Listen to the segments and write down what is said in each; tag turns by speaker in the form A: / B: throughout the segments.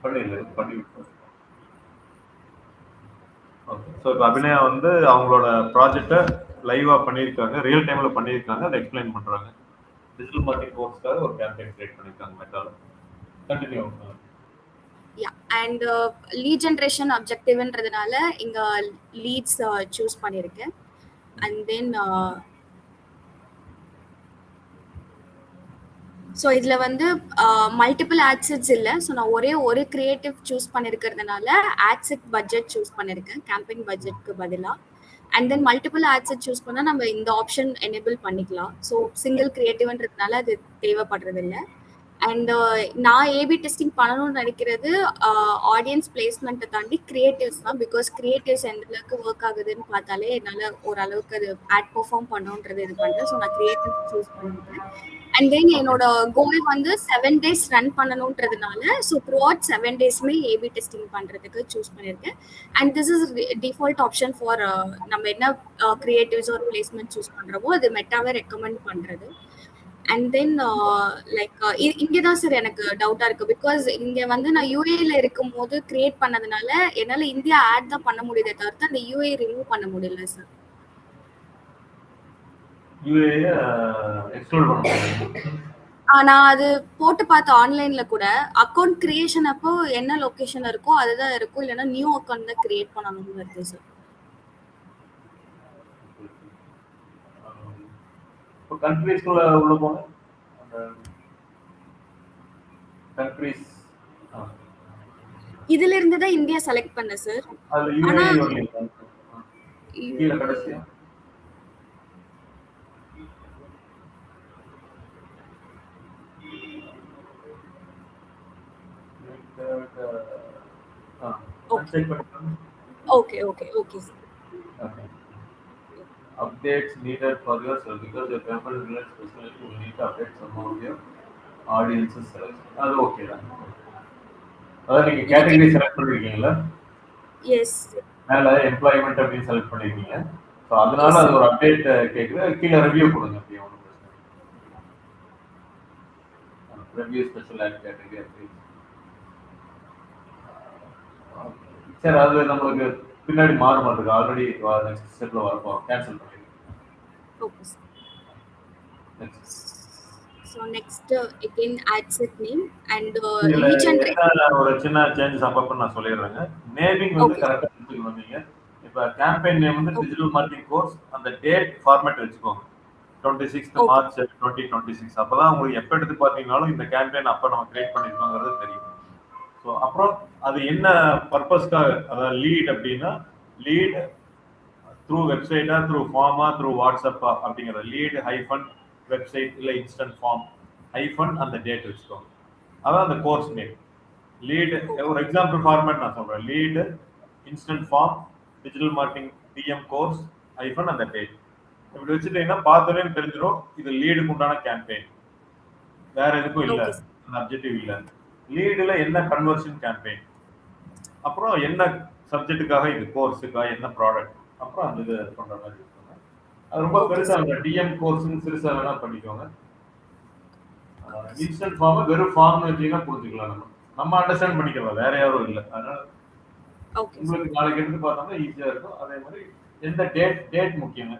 A: பண்ணிவிட்டோம். Okay. So இப்போ அபிநயா வந்து அவங்களோட ப்ராஜெக்டை லைவா பண்ணியிருக்காங்க, ரியல் டைம்ல பண்ணியிருக்காங்க, அதை எக்ஸ்பிளைன் பண்றாங்க. டிஜிட்டல் மார்க்கெட்டிங் கோர்ஸ்க்காக ஒரு கேம்பெயின் கிரியேட் பண்ணியிருக்காங்க மெட்டால. கண்டினியூ.
B: அண்ட் லீட் ஜென்ரேஷன் அப்ஜெக்டிவ்ன்றதுனால இங்க லீட்ஸ் சூஸ் பண்ணியிருக்கேன். அண்ட் தென் ஸோ இதில் வந்து மல்டிபிள் ஆட்செட்ஸ் இல்லை. ஸோ நான் ஒரே ஒரு கிரியேட்டிவ் சூஸ் பண்ணியிருக்கிறதுனால ஆட்செட் பட்ஜெட் சூஸ் பண்ணியிருக்கேன் கேம்பெயின் பட்ஜெட்க்கு பதிலாக. அண்ட் தென் மல்டிபிள் ஆட்செட் சூஸ் பண்ணால் நம்ம இந்த ஆப்ஷன் எனேபிள் பண்ணிக்கலாம். ஸோ சிங்கிள் கிரியேட்டிவ்ன்றதுனால அது தேவைப்படுறதில்லை. அண்ட் நான் ஏபி டெஸ்டிங் பண்ணணும்னு நினைக்கிறது ஆடியன்ஸ் பிளேஸ்மெண்ட்டை தாண்டி கிரியேட்டிவ்ஸ் தான். பிகாஸ் கிரியேட்டிவ்ஸ் எந்த அளவுக்கு ஒர்க் ஆகுதுன்னு பார்த்தாலே என்னால் ஓரளவுக்கு அது ஆட் பெர்ஃபார்ம் பண்ணணுன்றது இது பண்ணுறேன். ஸோ நான் கிரியேட்டிவ் சூஸ் பண்ணியிருக்கேன். அண்ட் தென் என்னோட கோல் வந்து 7 days ரன் பண்ணணுன்றதுனால ஸோ த்ரூ அவுட் 7 daysமே ஏபி டெஸ்டிங் பண்ணுறதுக்கு சூஸ் பண்ணியிருக்கேன். And this is default option for நம்ம என்ன கிரியேட்டிவ்ஸ் ஒரு பிளேஸ்மெண்ட் சூஸ் பண்ணுறோமோ அது மெட்டாவே ரெக்கமெண்ட் பண்ணுறது. அண்ட் தென் லைக் இங்கே தான் சார் எனக்கு டவுட்டாக இருக்குது. பிகாஸ் இங்கே வந்து நான் யூஏல இருக்கும் போது கிரியேட் பண்ணதுனால என்னால் இந்தியா ஆட் தான் பண்ண முடியுதே தவிர்த்து அந்த யூஏ ரிமூவ் பண்ண முடியல சார். நான் அது போட்டு பார்த்தேன் ஆன்லைன்ல கூட. அக்கௌண்ட் கிரியேஷன் அப்போ என்ன லொகேஷன் இருக்கோ அதுதான் இருக்கும், இல்லைன்னா நியூ அக்கௌண்ட் தான் கிரியேட் பண்ணணும்னு வருது சார்.
A: கண்ட்ரீஸ்க்குள்ள உள்ள போங்க. கண்ட்ரீஸ்
B: இதுல இருந்து தான் இந்தியா செலக்ட் பண்ண சார்.
A: ஆனா கீழ கடைசியா
B: okay sir.
A: Okay. Updates needed for yourself because your campaign related specialty will need to update some of your audiences selection. அது ஓகே தான். அதான் நீங்க கேட்டகரி செலக்ட் பண்ணிருக்கீங்கல்ல?
B: எஸ்.
A: மேல எம்ப்ளாய்மென்ட் அப்படி செலக்ட் பண்ணிருக்கீங்க. சோ அதனால அது ஒரு அப்டேட் கேக்குது. கீழ ரிவ்யூ கொடுங்க அப்படியே ஒண்ணு பிரச்சனை. ரிவ்யூ ஸ்பெஷல் ஆட் கேட்டகரி அப்படி. சரி, அது நமக்கு பின்னாடி மாற மாட்டேங்குது. ஆல்ரெடி நெக்ஸ்ட் ஸ்டெப்ல வரப்போம். கேன்சல் பண்ணிடுங்க.
B: Okay sir. So next again add set name and each and
A: ஒரு சின்ன சேஞ்சஸ் அப்பப்ப நான் சொல்லிடுறேங்க. நேமிங் வந்து கரெக்ட்டா வச்சுக்கணும் நீங்க. இப்ப கேம்பெயின் நேம் வந்து டிஜிட்டல் மார்க்கெட்டிங் கோர்ஸ், அந்த டேட் ஃபார்மேட் வச்சுக்கோங்க. 26th March 2026. அப்பதான் உங்களுக்கு எப்ப எடுத்து பாத்தீங்கனாலும் இந்த கேம்பெயின் அப்ப நம்ம கிரியேட் பண்ணிருக்கோங்கிறது தெரியும். ஸோ அப்புறம் அது என்ன பர்பஸ்க்காக, அதாவது லீட் அப்படின்னா லீட் த்ரூ வெப்சைட்டா, த்ரூ ஃபார்மா, த்ரூ வாட்ஸ்அப்பா அப்படிங்கிற லீட் ஹைஃபன் வெப்சைட் இல்லை இன்ஸ்டன்ட் ஃபார்ம் ஹைஃபன் அந்த டேட் வச்சுக்கோங்க. அதான் அந்த கோர்ஸ் நேம். லீடு ஒரு எக்ஸாம்பிள் ஃபார்மேட் நான் சொல்றேன். Lead instant form digital marketing DM course hyphen அந்த டேட். இப்படி வச்சுட்டீங்கன்னா பார்த்தோன்னே தெரிஞ்சிடும் இது லீடுக்கு உண்டான கேம்பெயின், வேற எதுக்கும் இல்லை, அந்த அப்ஜெக்டிவ் இல்லை. லீடுல என்ன கன்வர்ஷன் கேம்பெயின், அப்புறம் என்ன சப்ஜெக்டுக்காக இது கோர்ஸுக்காக என்ன ப்ராடக்ட், அப்புறம் அந்த இது பண்ற மாதிரி இருக்குங்க. அது ரொம்ப பெருசா இல்லை. டிஎம் கோர்ஸ்னு சிறுசா வேணா பண்ணிக்கோங்க. இன்ஸ்டன்ட் ஃபார்ம் வெறும் ஃபார்ம்னு வச்சீங்கன்னா புரிஞ்சுக்கலாம். நம்ம அண்டர்ஸ்டாண்ட் பண்ணிக்கலாம், வேற யாரும் இல்லை. அதனால உங்களுக்கு நாளைக்கு எடுத்து பார்த்தோம்னா ஈஸியா இருக்கும். அதே மாதிரி எந்த டேட் முக்கியங்க.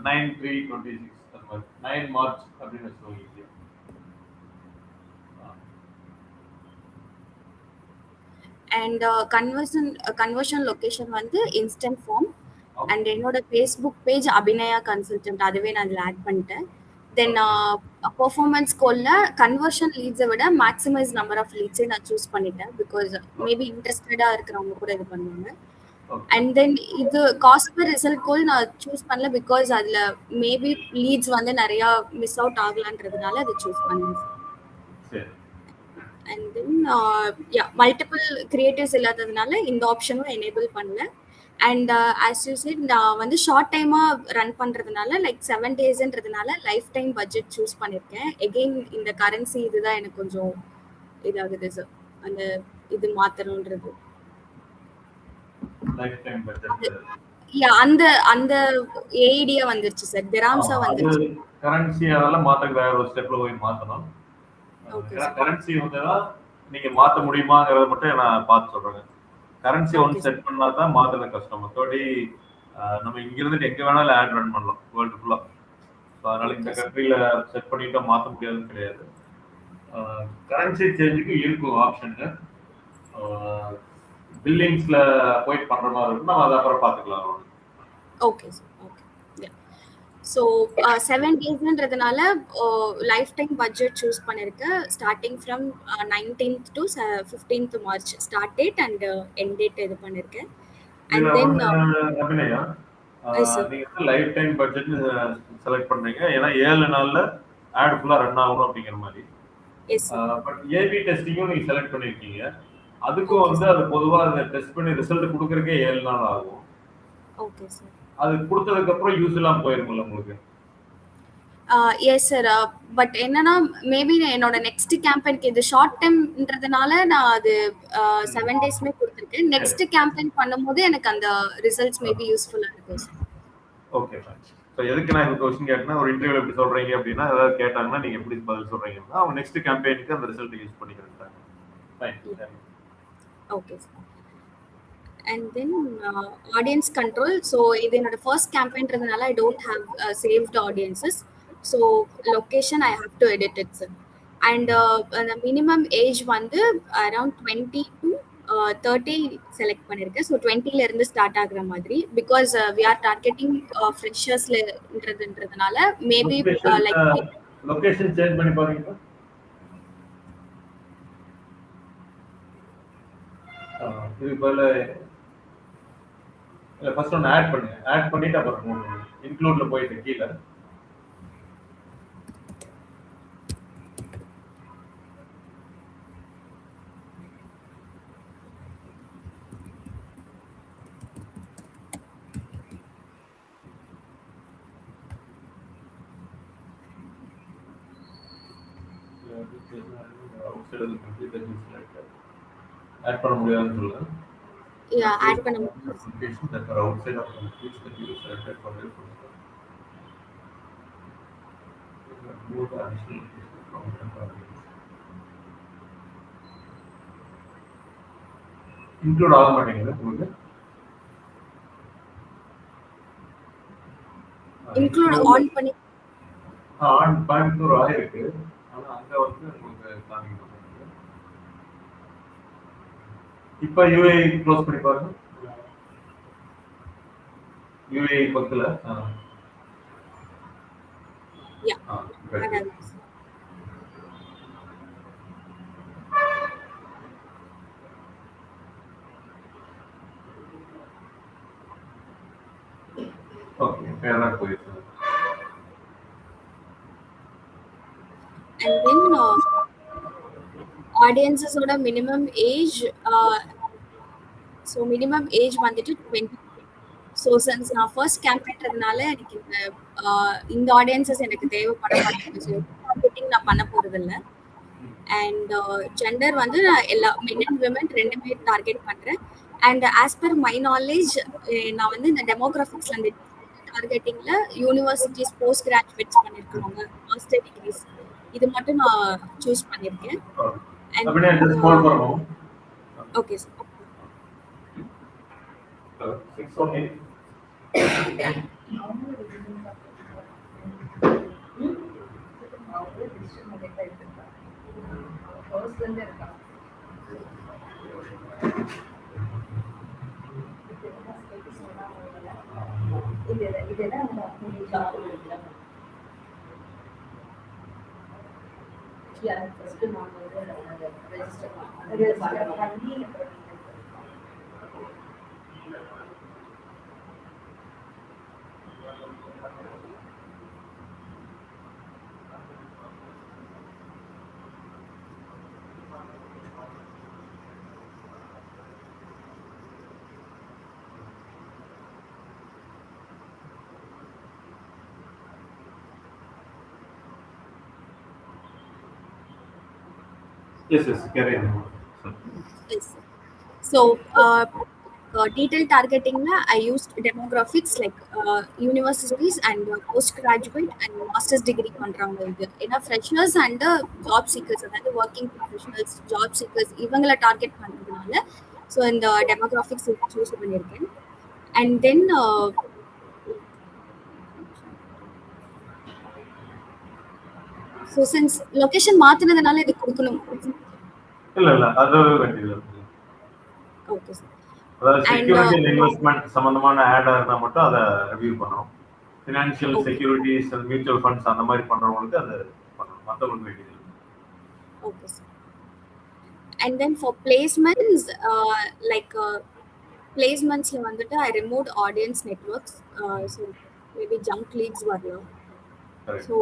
A: 9/3/26 அந்த மாதிரி 9 March அப்படின்னு வச்சுக்கோங்க ஈஸியா.
B: அண்ட் கன்வர்ஷன் லொகேஷன் வந்து இன்ஸ்டன்ட் ஃபார்ம். அண்ட் என்னோட ஃபேஸ்புக் பேஜ் அபிநயா கன்சல்டன்ட், அதுவே நான் அதில் ஆட் பண்ணிட்டேன். தென் பர்ஃபார்மன்ஸ் கோல்ல கன்வர்ஷன் லீட்ஸை விட மேக்ஸிமைஸ் நம்பர் ஆஃப் லீட்ஸை நான் சூஸ் பண்ணிட்டேன். பிகாஸ் மேபி இன்ட்ரெஸ்டடாக இருக்கிறவங்க கூட இது பண்ணுவாங்க. அண்ட் தென் இது காஸ்ட் பர் ரிசல்ட் கோல் நான் சூஸ் பண்ணல. பிகாஸ் அதில் மேபி லீட்ஸ் வந்து நிறையா மிஸ் அவுட் ஆகலான்றதுனால அதை சூஸ் பண்ணேன். அண்ட் தென் மல்டிபிள் கிரியேட்டிவ்ஸ் இல்லாததுனால இந்த ஆப்ஷனும் எனேபிள் பண்ணல. அண்ட் ஆஸ் யூ செட் நான் வந்து ஷார்ட் டைமாக ரன் பண்ணுறதுனால லைக் 7 daysன்றதுனால லைஃப் டைம் பட்ஜெட் சூஸ் பண்ணியிருக்கேன். எகெயின் இந்த கரன்சி இதுதான் எனக்கு கொஞ்சம் இதாகுது சார், அந்த இது மாற்றணுன்றது. அந்த அந்த ஏடியா வந்துருச்சு சார், திராம்ஸா வந்துருச்சு.
A: கரன்சி அதெல்லாம் மாற்றக்கு வேற ஒரு ஸ்டெப்ல போய் மாற்றணும். கரன்சி வந்தா நீங்க மாத்த முடியுமாங்கிறத மட்டும் நான் பார்த்து சொல்றேங்க. கரன்சி
B: ஓகே
A: ஒன்ஸ் செட் பண்ணா தான் மாத்துறது கஷ்டம். மத்தபடி நம்ம இங்க இருந்துட்டு எங்க வேணாலும் ஆட் ரன் பண்ணலாம் வேர்ல்டு ஃபுல்லா. அதனால இந்த
B: ஓகே சார்.
A: கண்ட்ரில செட் பண்ணிட்டா மாத்த முடியாதுன்னு கிடையாது. கரன்சி சேஞ்சுக்கு இருக்கும் ஆப்ஷனுங்க. பில்லிங்ஸ்ல போயிட்டு பண்ற மாதிரி இருக்கும். நம்ம அதை அப்புறம் பார்த்துக்கலாம்.
B: Okay sir. ஓகே. ஸோ 7 டேஸ்ன்றதுனால லைஃப் டைம் பட்ஜெட் சூஸ் பண்ணியிருக்கேன். Starting from 19th to 15th March start date and end date இது பண்ணியிருக்கேன். அண்ட் தென்
A: அபிநயா
B: சார்.
A: நீங்க லைஃப் டைம் பட்ஜெட் செலக்ட் பண்றீங்க. ஏன்னா 7 நாள்ல ஆட் ஃபுல்லா ரன் ஆகணும் அப்படிங்கிற மாதிரி.
B: Yes sir.
A: பட் ஏபி டெஸ்டிங்கும் நீங்க செலக்ட் பண்ணிருக்கீங்க. அதுக்கும் வந்து அது பொதுவா அதை டெஸ்ட் பண்ணி ரிசல்ட் கொடுக்கறதுக்கே 7 நாள் ஆகும்.
B: Okay sir.
A: அது கொடுத்ததுக்கு அப்புறம் யூஸ் எல்லாம் போயிருக்கும்ல உங்களுக்கு?
B: Yes sir. பட் என்னன்னா மேபி என்னோட நெக்ஸ்ட் கேம்பெயினுக்கு இது ஷார்ட் டைம்ன்றதுனால நான் அது 7 டேஸ்மே கொடுத்துருக்கேன். நெக்ஸ்ட் கேம்பெயின் பண்ணும்போது எனக்கு அந்த ரிசல்ட்ஸ் மேபி யூஸ்ஃபுல்லா இருக்கும் சார்.
A: Okay fine. ஸோ எதுக்கு நான் இந்த கொஸ்டின் கேட்டேன்னா, ஒரு இன்டர்வியூ எப்படி சொல்றீங்க அப்படின்னா, ஏதாவது கேட்டாங்கன்னா நீங்க எப்படி பதில் சொல்றீங்கன்னா அவங்க நெக்ஸ்ட் கேம்பெயினுக்கு அந்த ரிசல்ட் யூஸ் பண்ணிக்கிறாங்க. Fine.
B: Okay sir. And then audience control. So இது என்னோட ஃபர்ஸ்ட் கேம்பெயின்றதுனால I don't have saved audiences. So location I have to edit it sir. And அந்த மினிமம் ஏஜ் வந்து அரௌண்ட் 20 to 30 செலக்ட் பண்ணியிருக்கேன். ஸோ 20ல இருந்து ஸ்டார்ட் ஆகுற மாதிரி. பிகாஸ் வி ஆர் டார்கெட்டிங் ஃப்ரெஷர்ஸ்ன்றதுனால மேபி லைக்
A: லொகேஷன் சேஞ்ச் பண்ணி பாருங்க. இது போல இல்ல ஃபர்ஸ்ட் ஒன்னு ஆட் பண்ணுங்க. ஆட் பண்ணிட்டு அப்புறம் இன்க்ளூட்ல போயிட்டு கீழ ஆட் பண்ண முடியாதுன்னு சொல்லுங்க.
B: ஆட் பண்ண முடியும்.
A: Applications that are outside of countries that you selected for your program. Move the additional location from the program. Include ஆக மாட்டேங்குது உங்களுக்கு?
B: இன்க்ளூட் ஆன் பண்ணி
A: ஆன் கோயம்புத்தூர் ஆயிருக்கு. ஆனா அங்க வந்து உங்களுக்கு காமிக்க மாட்டேங்குது. இப்ப UAE க்ளோஸ் பண்ணி பாருங்க. UAE பக்கத்துல
B: யா.
A: ஓகே ஃபேரா போயிருக்கு.
B: And then audiences ஓட minimum age so minimum age வந்துட்டு 20. ஸோ சின்ஸ் நான் ஃபர்ஸ்ட் கேம்பெயின்றதுனால எனக்கு இந்த ஆடியன்சஸ் எனக்கு தேவைப்பட மாட்டேங்குது. ஸோ மார்க்கெட்டிங் நான் பண்ண போகிறது இல்லை. அண்ட் ஜெண்டர் வந்து நான் எல்லா மென் அண்ட் விமன் ரெண்டுமே டார்கெட் பண்ணுறேன். And as per my knowledge நான் வந்து இந்த டெமோகிராஃபிக்ஸில் அந்த டார்கெட்டிங்கில் யூனிவர்சிட்டிஸ் போஸ்ட் கிராஜுவேட்ஸ் பண்ணியிருக்கிறவங்க, மாஸ்டர் டிகிரிஸ் இது மட்டும் நான் சூஸ் பண்ணியிருக்கேன். Okay sir.
A: Yes, carry on.
B: Yes. So detailed targeting I used demographics like universities and postgraduate and master's degree பண்றவங்களுக்கு ஏன்னா freshers and job seekers அதாவது working professionals job seekers இவங்கள target பண்றதுனால so இந்த டெமோகிராஃபிக்ஸ் சூஸ் பண்ணியிருக்கேன் and then so since location மாத்தினதுனால இது கொடுக்கணும்
A: இல்ல அது வேண்டியது
B: ஓகே சார்
A: அதாவது செக்யூரிட்டி அண்ட் இன்வெஸ்ட்மெண்ட் சம்பந்தமான ஆடா இருந்தா மட்டும் அதை ரிவ்யூ பண்ணணும் financial securities and mutual funds அந்த மாதிரி பண்றவங்களுக்கு அது பண்ணணும் மற்றவங்களுக்கு வேண்டியது
B: okay sir and then for placements பிளேஸ்மெண்ட்ஸ்ல வந்துட்டு I remove audience networks so maybe junk leads வரலாம் so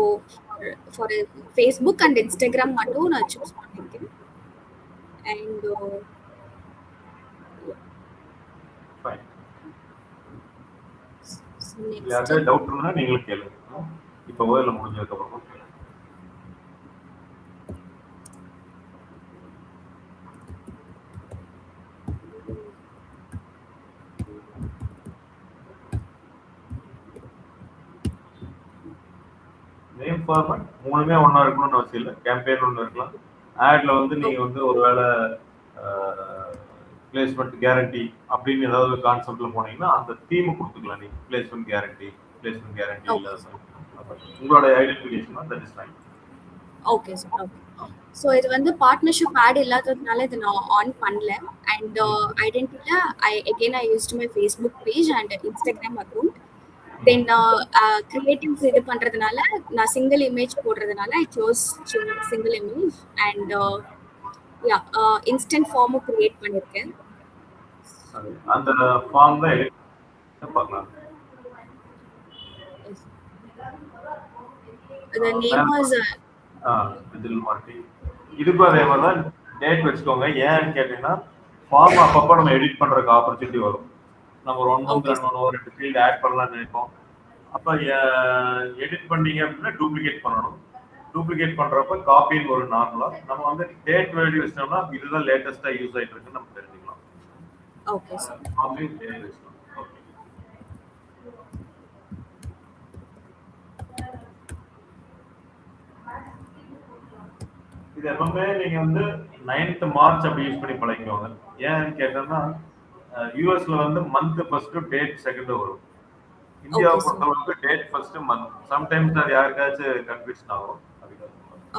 B: for Facebook and Instagram மட்டும் நான் சூஸ் பண்ணியிருக்கேன் அண்ட்
A: யாராவது டவுட் இருந்தா நீங்களும் கேளுங்க இப்போ ஓயில முடிஞ்சதுக்கு அப்புறம் நேம் ஃபார்மட் மூணுமே ஒண்ணா இருக்கணும்னு அவசியம் இல்லை கேம்பெயின் ஒன்று இருக்கலாம் ஆட்ல வந்து நீங்க வந்து ஒருவேளை பிளேஸ்மெண்ட் கேரண்டி அப்படின்னு ஏதாவது கான்செப்ட்ல போனீங்கன்னா அந்த தீம் கொடுத்துக்கலாம் நீங்க பிளேஸ்மெண்ட் கேரண்டி இல்ல உங்களோட identification that is right
B: okay sir okay so இது வந்து பார்ட்னர்ஷிப் ஆட் இல்லாததுனால இது நான் ஆன் பண்ணல அண்ட் ஐடென்டிட்டியில் I used my Facebook page and Instagram account then creatives இது பண்ணுறதுனால நான் சிங்கிள் இமேஜ் போடுறதுனால I chose single image and yeah instant ஃபார்மும் கிரியேட் பண்ணியிருக்கேன்
A: அந்த ஃபார்ம் தான் பார்க்கலாம்
B: the name was
A: digital marketing இதுக்கு அதே மாதிரி தான் டேட் வச்சுக்கோங்க ஏன்னு கேட்டீங்கன்னா ஃபார்ம் அப்பப்போ நம்ம எடிட் பண்றதுக்கு ஆப்பர்ச்சுனிட்டி வரும் நம்ம ஒரு 1 month 2 ஃபீல்ட் ஆட் பண்ணலாம்னு நினைப்போம் அப்போ எடிட் பண்ணீங்க அப்படின்னா டூப்ளிகேட் பண்ணணும் டூப்ளிகேட் பண்றப்ப காப்பின்னு ஒரு நார்மலா நம்ம வந்து டேட் வேல்யூ வச்சோம்னா இதுதான் லேட்டஸ்டா யூஸ் ஆயிட்டு இருக்குன்னு நம்ம தெரிஞ்சுக்கலாம்
B: ஓகே சார்
A: காப்பி டேட் வச்சுக்கலாம் ஓகே இது எப்பவுமே நீங்க வந்து 9th மார்ச் அப்படி யூஸ் பண்ணி பழகிக்கோங்க ஏன்னு கேட்டோம்னா யூஎஸ்ல வந்து மந்த் ஃபர்ஸ்ட் டேட் செகண்ட் வரும் இந்தியாவை பொறுத்தவரைக்கும் டேட் ஃபர்ஸ்ட் மந்த் சம்டைம்ஸ் அது யாருக்காச்சும் கன்ஃபியூஷன் ஆகும்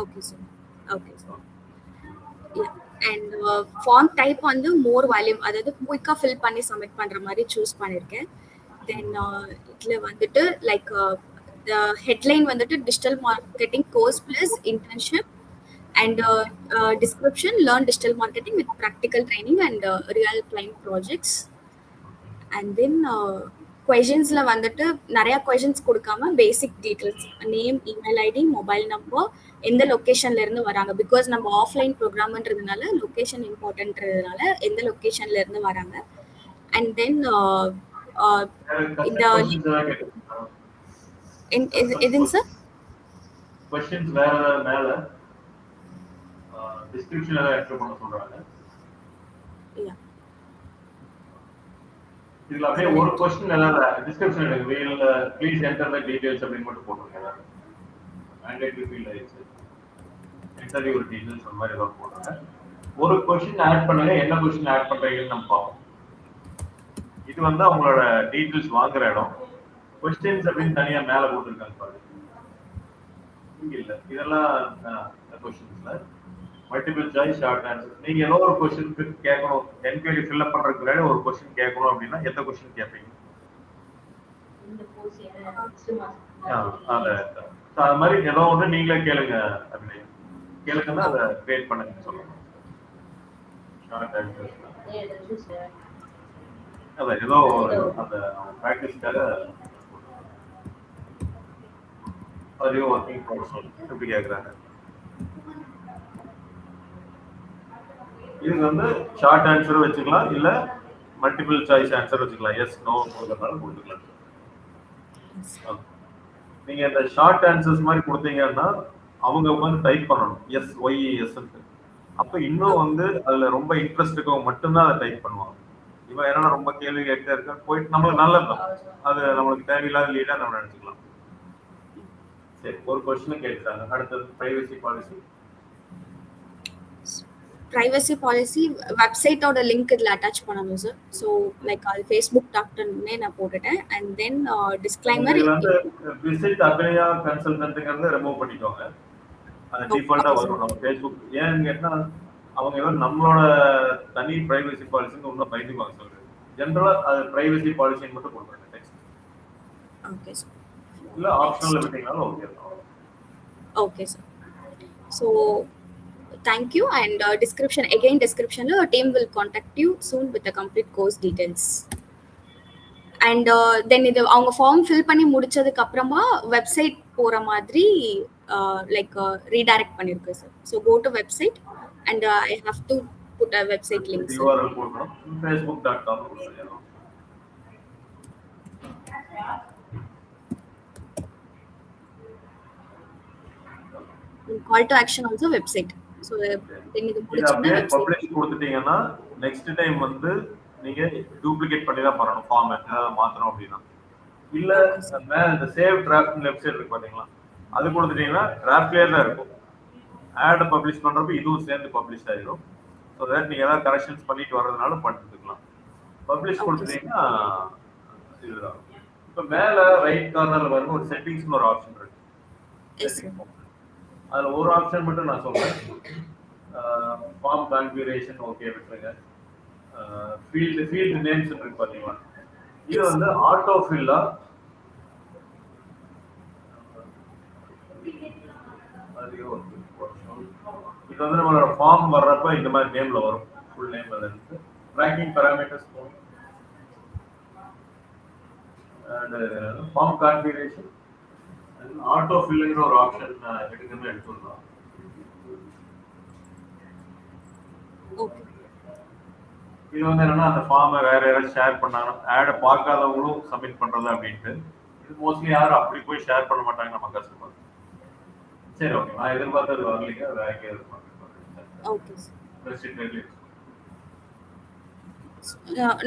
B: okay sir okay sir and font type வந்து மோர் வால்யூம் அதாவது குயிக்காக ஃபில் பண்ணி சப்மிட் பண்ணுற மாதிரி சூஸ் பண்ணியிருக்கேன் தென் இதில் வந்துட்டு லைக் ஹெட்லைன் வந்துட்டு digital marketing course plus internship and description learn digital marketing with practical training and real client projects and then questions la vandu nariya questions kodukama basic details name email id mobile number எந்த லொகேஷன்ல இருந்து வராங்க because நம்ம offline ப்ரோக்ராம்ன்றதுனால location இம்பார்ட்டன்ட்ன்றதுனால எந்த லொகேஷன்ல இருந்து வராங்க and then இதுங்க sir
A: questions வேற மேல டிஸ்கிரிப்ஷன்ல என்டர் பண்ண சொல்றாங்க இதுல அப்படியே ஒரு क्वेश्चन எல்லாம் டிஸ்கிரிப்ஷன் இருக்கு வீல்ல ப்ளீஸ் என்டர் தி டீடைல்ஸ் அப்படி மட்டும் போட்டுருங்க மேண்டேட்டரி ஃபீல்ட் ஆயிடுச்சு என்டர் யுவர் டீடைல்ஸ் அந்த மாதிரி ஏதாவது போடுங்க ஒரு क्वेश्चन ஆட் பண்ணுங்க என்ன क्वेश्चन ஆட் பண்றீங்கன்னு நம்ம பார்ப்போம் இது வந்து அவங்களோட டீடைல்ஸ் வாங்குற இடம் क्वेश्चंस அப்படின்னு தனியா மேல போட்டுருக்காங்க பாருங்க இங்க இல்ல இதெல்லாம் क्वेश्चंसல மல்டிபிள் சாய்ஸ் ஷார்ட் ஆன்சர் நீங்க ஏதோ ஒரு क्वेश्चन கேட்கணும் என்கொயரி ஃபில் அப் பண்றதுக்கு முன்னாடி ஒரு क्वेश्चन கேட்கணும் அப்படினா எந்த क्वेश्चन கேட்பீங்க இந்த கோர்ஸ் அத மாதிரி ஏதோ ஒன்று நீங்களே கேளுங்க அப்படி கேளுங்கன்னா அதை கிரியேட் பண்ணுங்க சொல்லுங்க ஷார்ட் ஆன்சர் அத ஏதோ அந்த பிராக்டிஸ்க்காக அதுவும் ஒர்க்கிங் ப்ராசஸ் எப்படி கேக்குறாங்க இது வந்து ஷார்ட் ஆன்சர் வச்சுக்கலாம் இல்ல மல்டிபிள் சாய்ஸ் ஆன்சர் வச்சுக்கலாம் எஸ் நோ கொடுக்கறதால கொடுத்துக்கலாம் நீங்க இந்த ஷார்ட் ஆன்சர்ஸ் மாதிரி கொடுத்தீங்கன்னா அவங்க வந்து டைப் பண்ணணும் எஸ் ஒய் எஸ் அப்ப இன்னும் வந்து அதுல ரொம்ப இன்ட்ரெஸ்ட் இருக்கவங்க மட்டும்தான் அதை டைப் பண்ணுவாங்க இவன் என்னடா ரொம்ப கேள்வி கேட்டே இருக்கான்னு போயிட்டு நம்மளுக்கு நல்லதுதான். அது நம்மளுக்கு தேவையில்லாத லீடா நம்ம நினைச்சுக்கலாம். சரி, ஒரு கொஸ்டின் கேட்டுட்டாங்க. அடுத்தது பிரைவசி பாலிசி.
B: ப்ரைவசி பாலிசி வெப்சைட்டோட லிங்க் இதில் அட்டாச் பண்ணணும் சார். ஸோ லைக் அது ஃபேஸ்புக் டாக்டர்னே நான் போட்டுட்டேன். அண்ட் தென் டிஸ்க்ளைமர்
A: இதுல வந்து விசிட் அக்னியா கன்சல்டன்ட்ங்கிறத ரிமூவ் பண்ணிக்கோங்க. அது டிஃபால்ட்டா வரும் நம்ம ஃபேஸ்புக். ஏன்னு கேட்டா அவங்க ஏதோ நம்மளோட தனி பிரைவசி பாலிசின்னு ஒன்றும் பயந்துக்குவாங்க சொல்றது. ஜென்ரலா அது பிரைவசி பாலிசின்னு மட்டும் கொடுக்குறாங்க டெக்ஸ்ட்.
B: Okay sir.
A: இல்ல ஆப்ஷனல் விட்டீங்கனாலும் ஓகே தான்.
B: Okay sir. So thank you and description team will contact you soon with the complete course details. And then இது அவங்க ஃபார்ம் ஃபில் பண்ணி முடிச்சதுக்கு அப்புறமா வெப்சைட் போற மாதிரி லைக் ரீடைரக்ட் பண்ணிருக்கு sir. So go to website and I have to put a website link sir.
A: URL போடணும். facebook.com கொடுத்துருங்க.
B: call to action also website. So then இது முடிச்சீங்கன்னா
A: பப்ளிஷ் கொடுத்துட்டீங்கன்னா நெக்ஸ்ட் டைம் வந்து நீங்க டூப்ளிகேட் பண்ணி தான் பண்ணணும் ஃபார்ம் ஏதாவது மாத்தணும் அப்படின்னா. இல்ல மேல இந்த சேவ் டிராஃப்ட் வெப்சைட் இருக்கு பாத்தீங்களா, அது கொடுத்துட்டீங்கன்னா டிராஃப்ட்லயே தான் இருக்கும். ஆட் பப்ளிஷ் பண்றப்ப இதுவும் சேர்ந்து பப்ளிஷ் ஆயிடும். ஸோ தட் நீங்க ஏதாவது கரெக்ஷன்ஸ் பண்ணிட்டு வர்றதுனால பண்ணிட்டுக்கலாம். பப்ளிஷ் கொடுத்துட்டீங்கன்னா இதுதான். இப்போ மேல ரைட் கார்னர்ல வரும் ஒரு செட்டிங்ஸ்னு ஒரு ஆப்ஷன் இருக்கு. அதுல ஒரு ஆப்ஷன் மட்டும் நான் சொல்றேன். ஃபார்ம் கான்ஃபிகரேஷன் ஓகே விட்டுருங்க. ஃபீல்டு நேம்ஸ் இருக்கு பாத்தீங்களா, இது வந்து ஆட்டோ ஃபில்லா இது வந்து நம்மளோட ஃபார்ம் வர்றப்ப இந்த மாதிரி நேம்ல வரும். ஃபுல் நேம் இருக்கு. Tracking parameters and form configuration auto ஃபில்லுங்கிற ஒரு ஆப்ஷன் எடுக்கணும்னு எடுத்துடலாம். இது வந்து என்னன்னா அந்த ஃபார்மை வேற யாராவது ஷேர் பண்ணாங்க, ஆடை பார்க்காதவங்களும் சப்மிட் பண்றது அப்படின்ட்டு. இது மோஸ்ட்லி யாரும் அப்படி போய் ஷேர் பண்ண மாட்டாங்க நம்ம கஸ்டமர். சரி ஓகே, நான் எதிர்பார்த்தது வரலீங்க, வேற எதிர்பார்த்தேன்.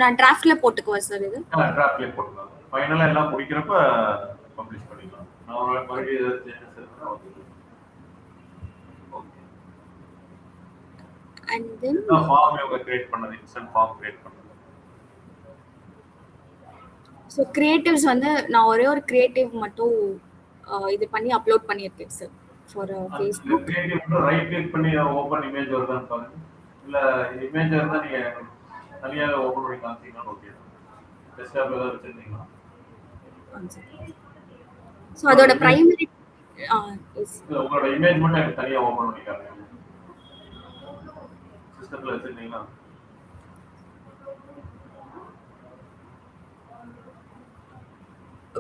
B: நான் டிராஃப்ட்ல போட்டுக்குவேன் சார். இது
A: டிராஃப்ட்ல போட்டுக்கலாம். ஃபைனலா எல்லாம் முடிக்கிறப்ப பப்ளிஷ் பண்ணிக்கலாம். நான் மறுபடியும் ஏதாவது சேஞ்சஸ் இருந்தா ஓகே.
B: அண்ட் தென்
A: ஃபார்ம் யோகா கிரியேட் பண்ணது, இன்ஸ்டன்ட் ஃபார்ம் கிரியேட் பண்ணது.
B: ஸோ கிரியேட்டிவ்ஸ் வந்து நான் ஒரே ஒரு கிரியேட்டிவ் மட்டும் இது பண்ணி அப்லோட் பண்ணியிருக்கேன் சார் ஃபார் ஃபேஸ்புக்.
A: கிரியேட்டிவ் மட்டும் ரைட் கிளிக் பண்ணி ஓபன் இமேஜ் வருதான்னு பாருங்க. இல்ல இமேஜ் இருந்தா நீங்க தனியாக ஓபன் பண்ணி காமிச்சீங்கன்னா ஓகே. டெஸ்க்டாப்ல ஏதாவது வச்சிருந்தீங்களா?
B: ஸோ அதோட பிரைமரி
A: உங்களோட இமேஜ் மட்டும் எனக்கு தனியா ஓபன் பண்ணி காமிங்க. சிஸ்டம்ல வச்சிருந்தீங்களா?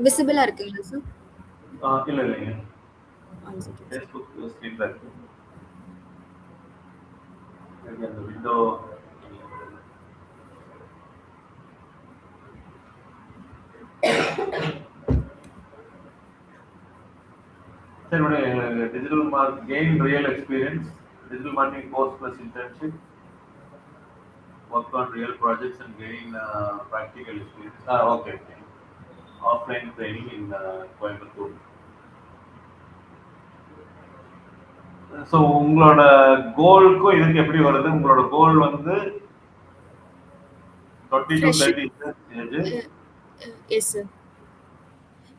B: விசிபிளா இருக்குங்களா சார்?
A: இல்ல இல்லைங்க. ஃபேஸ்புக் ஸ்கிரீன்ல இருக்கு. அந்த விண்டோ சரி madam, digital mark gain real experience, digital marketing course plus internship, work on real projects and gain practical experience. Okay. Offline training in Coimbatore. So உங்களோட கோலுக்கும் இதுக்கு எப்படி வருது? உங்களோட கோல் வந்து 20 to 30 age.
B: Yes sir.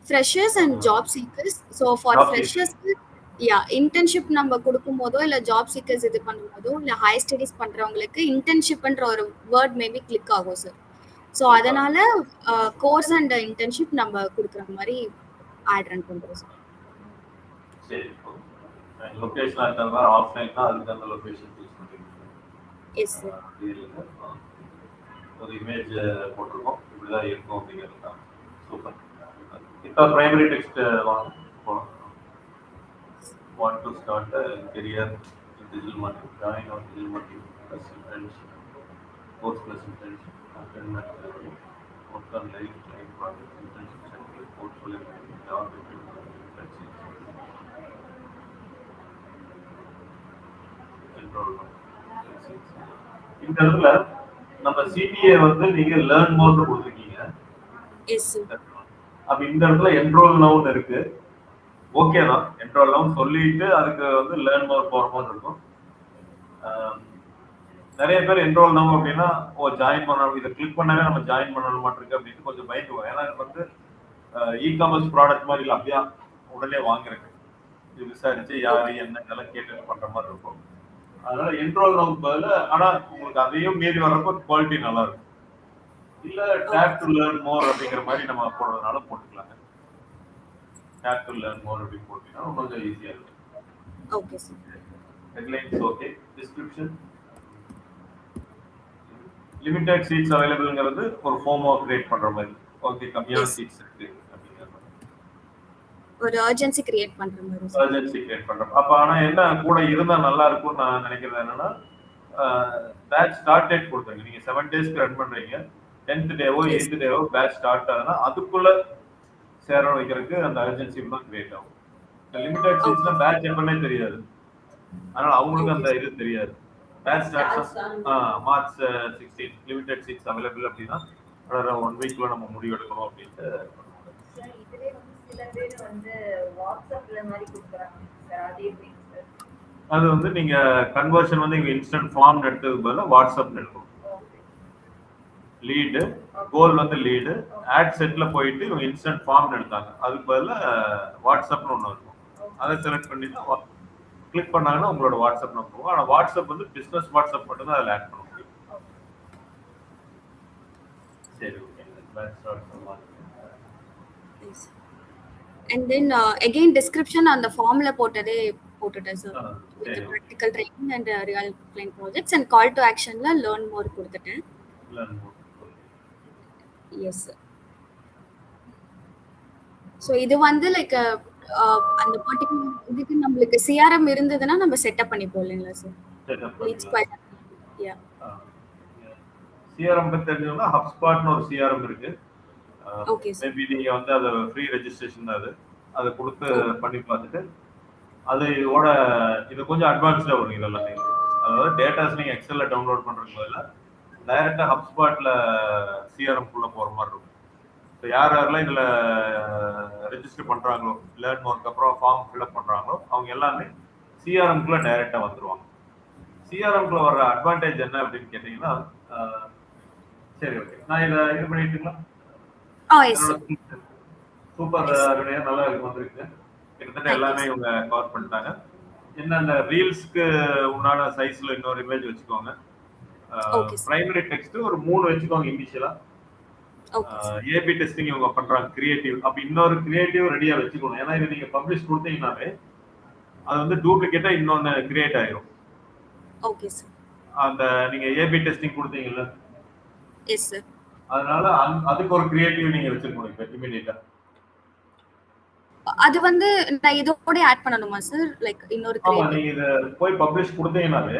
B: Freshers and job seekers. So for freshers, internship நம்ம கொடுக்கும்போதோ இல்லை job seekers இது பண்ணும்போதோ இல்லை ஹையர் ஸ்டடீஸ் பண்ணுறவங்களுக்கு இன்டர்ன்ஷிப்ன்ற ஒரு வேர்ட் மேபி கிளிக் ஆகும் சார். ஸோ அதனால கோர்ஸ் அண்ட் இன்டர்ன்ஷிப் நம்ம கொடுக்குற மாதிரி ஆட் ரன் பண்ணுறோம் சார்.
A: சரி, லொகேஷன் இருந்தா ஆஃப்லைன்னா அதுக்கு அந்த லொகேஷன் யூஸ் பண்ணுவீங்க.
B: Yes sir.
A: ஒரு இமேஜ் போட்டிருக்கோம், இப்படிதான் இருக்கும் அப்படிங்கிறது தான். சூப்பர். இப்போ பிரைமரி டெக்ஸ்ட் வாங்க போகலாம். Want to start a career in digital marketing, join our digital marketing plus internship, course plus internship, attend work on live client projects, internship certificate, portfolio management, job recruitment, enrollment. இந்த இடத்துல நம்ம CTA வந்து நீங்க learn more கொடுத்துருக்கீங்க.
B: Yes sir.
A: அப்ப இந்த இடத்துல enrol நவுன்னு இருக்கு. ஓகே தான், என்ரோல் நவுன் சொல்லிட்டு அதுக்கு வந்து லேர்ன் மோர் போற மாதிரி இருக்கும். நிறைய பேர் என்ரோல் நவ் அப்படின்னா ஜாயின் பண்ணணும், இதை கிளிக் பண்ணவே நம்ம ஜாயின் பண்ணணும் மாட்டிருக்கு இருக்கு அப்படின்னு கொஞ்சம் பயந்துவோம். ஏன்னா இது வந்து இ காமர்ஸ் ப்ராடக்ட் மாதிரி இல்லை, அப்படியா உடனே வாங்குறேன், இது விசாரிச்சு யாரு என்ன இதெல்லாம் கேட்டு பண்ற மாதிரி இருக்கும். அதனால என்ரோல் நவ் பதில், ஆனா உங்களுக்கு அதையும் மீறி வர்றப்போ குவாலிட்டி நல்லா இருக்கும். இல்ல டேப் டு லேர்ன் மோர் அப்படிங்கிற மாதிரி நம்ம போடுறதுனால போட்டுக்கலாங்க. டேப் டு லேர்ன் மோர் அப்படி போட்டீங்கன்னா கொஞ்சம் ஈஸியா இருக்கும்.
B: Okay sir.
A: Headlines okay. Description limited seats அவைலபிள்ங்கிறது ஒரு ஃபார்மா கிரியேட் பண்ற மாதிரி. ஓகே, கம்மியான சீட்ஸ் இருக்கு அப்படிங்கிற மாதிரி
B: ஒரு அர்ஜென்சி கிரியேட் பண்ற மாதிரி.
A: அர்ஜென்சி கிரியேட் பண்றோம். அப்ப ஆனா என்ன கூட இருந்தா நல்லா இருக்கும்னு நான் நினைக்கிறது என்னன்னா, பேட்ச் ஸ்டார்ட் டேட் கொடுத்துருங்க. நீங்க 7 டேஸ்க்கு ரன் பண்றீங்க, 10th டேவோ 8th டேவோ பேட்ச் ஸ்டார்ட் ஆகுதுன்னா அதுக்குள்ள சேர வைக்கிறதுக்கு அந்த அர்ஜென்சி தான் கிரியேட் ஆகும். லிமிடெட் சீட்ஸ்னா பேட்ச் எப்பவுமே தெரியாது, அதனால அவங்களுக்கு அந்த இது தெரியாது. Batch starts March 16 limited seats available அப்படின்னா 1 வீக்ல நம்ம முடிவு எடுக்கணும் அப்படின்ட்டு.
C: இதுலயே வந்து சில பேர் வந்து வாட்ஸ்அப்ல மாதிரி கொடுக்குறாங்க சார், அது எப்படி சார்?
A: அது வந்து நீங்க கன்வர்ஷன் வந்து இங்க இன்ஸ்டன்ட் ஃபார்ம் எடுத்ததுக்கு பதிலா வாட்ஸ்அப் எடுக்கணும். லீடு கோல் வந்து லீடு ஆட் செட்ல போயிட்டு இவங்க இன்ஸ்டன்ட் ஃபார்ம் எடுத்தாங்க, அதுக்கு பதிலா வாட்ஸ்அப்னு ஒன்று இருக்கும். அதை செலக்ட் பண்ணி தான் கிளிக் பண்ணாங்கன்னா உங்களோட வாட்ஸ்அப் நம்பர் போகும். ஆனால் வாட்ஸ்அப் வந்து பிஸ்னஸ் வாட்ஸ்அப் மட்டும் தான் அதில் ஆட் பண்ண முடியும். சரி, okay.
B: And then again description அந்த ஃபார்ம்ல போட்டதே போட்டுட்டேன் sir. with practical training and real client projects and call to actionல learn more கொடுத்துட்டேன்.
A: learn more.
B: Yes sir. So இது வந்து லைக் அந்த பர்టిక్యులர் இதுக்கு நமக்கு CRM இருந்ததுன்னா நம்ம செட்டப் பண்ணி போடலாம்ல சார்?
A: செட்டப் பண்ணலாம். யா. CRM பத்தி தெரிஞ்சவங்க HubSpotனு ஒரு CRM இருக்கு.
B: Okay sir.
A: மேபி நீங்க வந்து அது ஃப்ரீ ரெஜிஸ்ட்ரேஷன் தான், அதை கொடுத்து பண்ணி பார்த்துட்டு அது இதோட இது கொஞ்சம் அட்வான்ஸ்டா வரும் இதெல்லாம். அதாவது டேட்டாஸ் நீங்க எக்ஸல்ல டவுன்லோட் பண்றதுக்கு பதிலா டைரக்டா HubSpotல CRM குள்ள போற மாதிரி இருக்கும். ஸோ யார் யாரெல்லாம் இதுல ரெஜிஸ்டர் பண்றாங்களோ, லேர்ன் மோருக்கு அப்புறம் ஃபார்ம் ஃபில்அப் பண்றாங்களோ அவங்க எல்லாமே CRM குள்ள டைரக்டா வந்துருவாங்க. CRM குள்ள வர்ற அட்வான்டேஜ் என்ன அப்படின்னு கேட்டீங்கன்னா, சரி ஓகே நான் இதை இது பண்ணிட்டுங்களா? சூப்பர், நல்லா வந்துருக்கு. கிட்டத்தட்ட எல்லாமே இவங்க கவர் பண்ணிட்டாங்க. என்ன அந்த ரீல்ஸ்க்கு உண்டான சைஸ்ல இன்னொரு இமேஜ் வச்சுக்கோங்க. பிரைமரி டெக்ஸ்ட் ஒரு 3 வச்சுக்கோங்க இனிஷியலா. ஏபி டெஸ்டிங் இவங்க பண்றாங்க கிரியேட்டிவ், அப்ப இன்னொரு கிரியேட்டிவ் ரெடியா வச்சுக்கணும். ஏன்னா இது நீங்க பப்ளிஷ் கொடுத்தீங்கன்னாவே அது வந்து டூப்ளிகேட்டா இன்னொன்னு கிரியேட் ஆயிரும்.
B: Okay sir.
A: அந்த நீங்க ஏபி டெஸ்டிங் கொடுத்தீங்கல்ல,
B: எஸ் சார்,
A: அதனால அதுக்கு ஒரு கிரியேட்டிவ் நீங்க வச்சிருக்கணும் இப்ப இமிடியேட்டா.
B: அது வந்து நான் இதோட ஆட் பண்ணனுமா சார்? லைக் இன்னொரு கிரியேட்டிவ்.
A: ஆமா, நீங்க இத போய் பப்ளிஷ் கொடுத்தீங்கனாவே